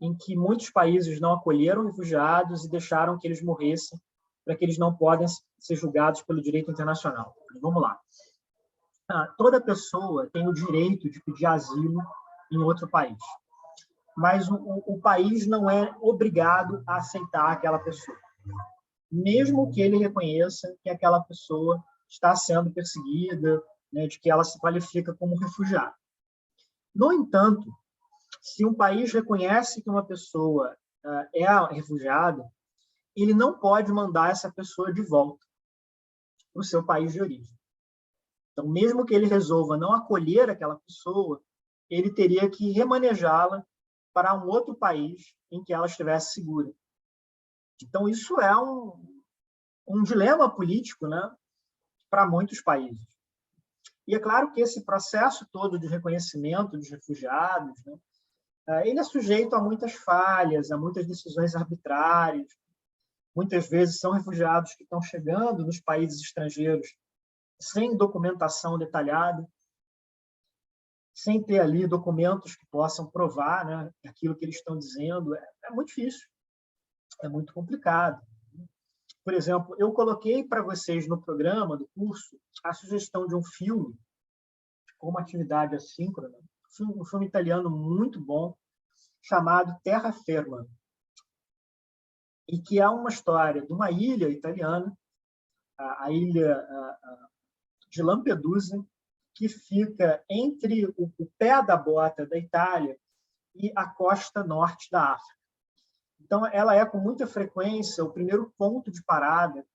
Em que muitos países não acolheram refugiados e deixaram que eles morressem para que eles não podem ser julgados pelo direito internacional. Vamos lá. Toda pessoa tem o direito de pedir asilo em outro país, mas o país não é obrigado a aceitar aquela pessoa, mesmo que ele reconheça que aquela pessoa está sendo perseguida, né, de que ela se qualifica como refugiada. No entanto, se um país reconhece que uma pessoa é refugiada, ele não pode mandar essa pessoa de volta para o seu país de origem. Então, mesmo que ele resolva não acolher aquela pessoa, ele teria que remanejá-la para um outro país em que ela estivesse segura. Então, isso é um dilema político, né, para muitos países. E é claro que esse processo todo de reconhecimento dos refugiados, né, ele é sujeito a muitas falhas, a muitas decisões arbitrárias. Muitas vezes são refugiados que estão chegando nos países estrangeiros sem documentação detalhada, sem ter ali documentos que possam provar, né, aquilo que eles estão dizendo. É muito difícil, é muito complicado. Por exemplo, eu coloquei para vocês no programa do curso a sugestão de um filme com uma atividade assíncrona, um filme italiano muito bom, chamado Terra Ferma, e que é uma história de uma ilha italiana, a ilha de Lampedusa, que fica entre o pé da bota da Itália e a costa norte da África. Então, ela é, com muita frequência, o primeiro ponto de parada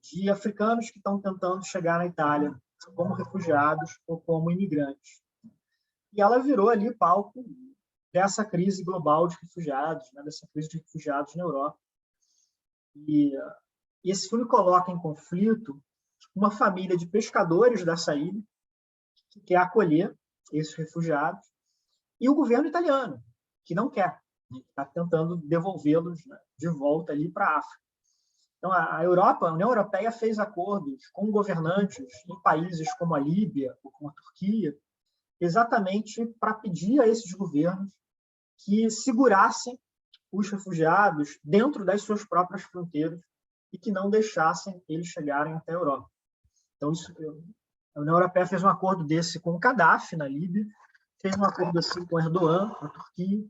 de africanos que estão tentando chegar na Itália como refugiados ou como imigrantes. E ela virou ali palco dessa crise global de refugiados, né, dessa crise de refugiados na Europa. E esse filme coloca em conflito uma família de pescadores dessa ilha, que quer acolher esses refugiados, e o governo italiano, que não quer, está tentando devolvê-los, né, de volta ali para a África. Então, a União Europeia fez acordos com governantes em países como a Líbia ou como a Turquia, exatamente para pedir a esses governos que segurassem os refugiados dentro das suas próprias fronteiras e que não deixassem eles chegarem até a Europa. Então, a União Europeia fez um acordo desse com o Gaddafi, na Líbia, fez um acordo assim com Erdogan, na Turquia.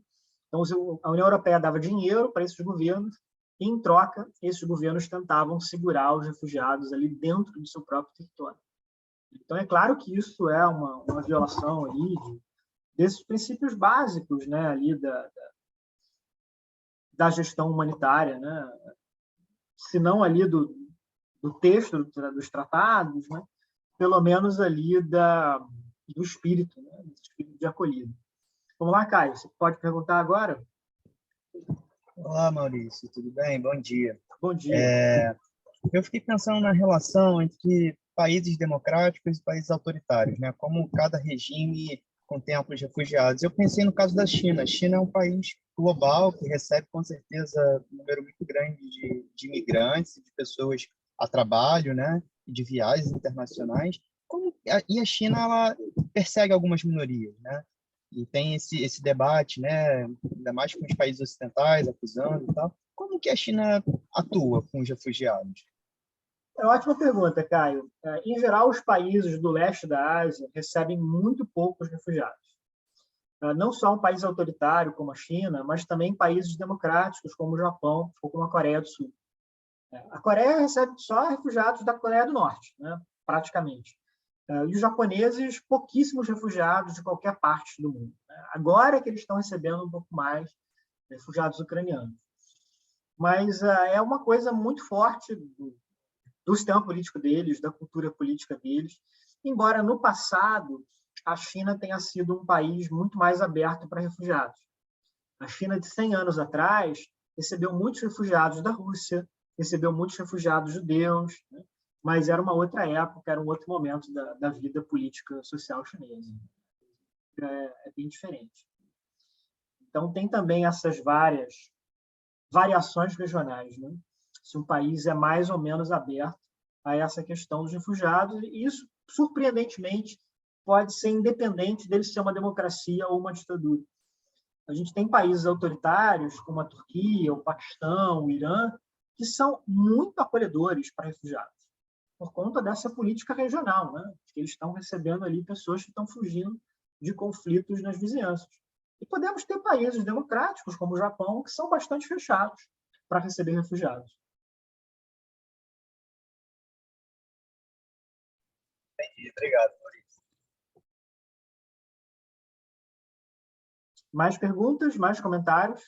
Então, a União Europeia dava dinheiro para esses governos e, em troca, esses governos tentavam segurar os refugiados ali dentro do seu próprio território. Então, é claro que isso é uma violação ali desses princípios básicos, né, ali da gestão humanitária, né? Se não ali do texto dos tratados, né? Pelo menos ali do espírito, né? Do espírito de acolhida. Vamos lá, Caio, você pode perguntar agora? Olá, Maurício, tudo bem? Bom dia. Bom dia. Eu fiquei pensando na relação entre países democráticos e países autoritários, né? Como cada regime contempla os refugiados. Eu pensei no caso da China. A China é um país global que recebe, com certeza, um número muito grande de imigrantes, de pessoas a trabalho, né? E de viagens internacionais. E a China, ela persegue algumas minorias, né? E tem esse debate, né? Ainda mais com os países ocidentais acusando e tal. Como que a China atua com os refugiados? É uma ótima pergunta, Caio. Em geral, os países do leste da Ásia recebem muito poucos refugiados. Não só um país autoritário como a China, mas também países democráticos como o Japão ou como a Coreia do Sul. A Coreia recebe só refugiados da Coreia do Norte, né? Praticamente. E os japoneses, pouquíssimos refugiados de qualquer parte do mundo. Agora é que eles estão recebendo um pouco mais refugiados ucranianos. Mas é uma coisa muito forte do sistema político deles, da cultura política deles, embora no passado a China tenha sido um país muito mais aberto para refugiados. A China de 100 anos atrás recebeu muitos refugiados da Rússia, recebeu muitos refugiados judeus, né? Mas era uma outra época, era um outro momento da vida política social chinesa. É bem diferente. Então, tem também essas várias variações regionais, né? Se um país é mais ou menos aberto a essa questão dos refugiados, e isso, surpreendentemente, pode ser independente dele ser uma democracia ou uma ditadura. A gente tem países autoritários, como a Turquia, o Paquistão, o Irã, que são muito acolhedores para refugiados, por conta dessa política regional, né? Que eles estão recebendo ali pessoas que estão fugindo de conflitos nas vizinhanças. E podemos ter países democráticos, como o Japão, que são bastante fechados para receber refugiados. Entendi, obrigado, Maurício. Mais perguntas? Mais comentários?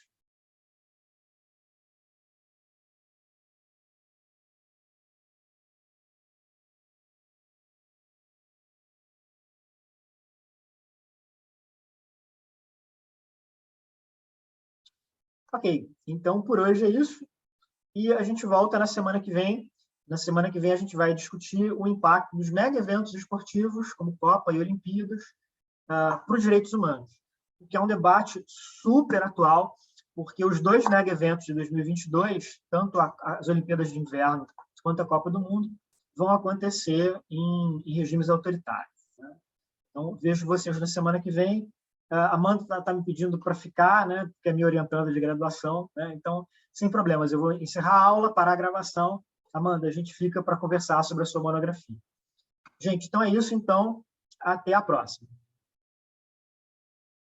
Ok, então por hoje é isso. E a gente volta na semana que vem. Na semana que vem a gente vai discutir o impacto dos mega eventos esportivos, como Copa e Olimpíadas, para os direitos humanos, o que é um debate super atual, porque os dois mega eventos de 2022, tanto as Olimpíadas de Inverno quanto a Copa do Mundo, vão acontecer em regimes autoritários, né? Então, vejo vocês na semana que vem. A Amanda está me pedindo para ficar, né, porque é me orientando de graduação, né? Então, sem problemas, eu vou encerrar a aula, parar a gravação. Amanda, a gente fica para conversar sobre a sua monografia. Gente, então é isso. Então, até a próxima.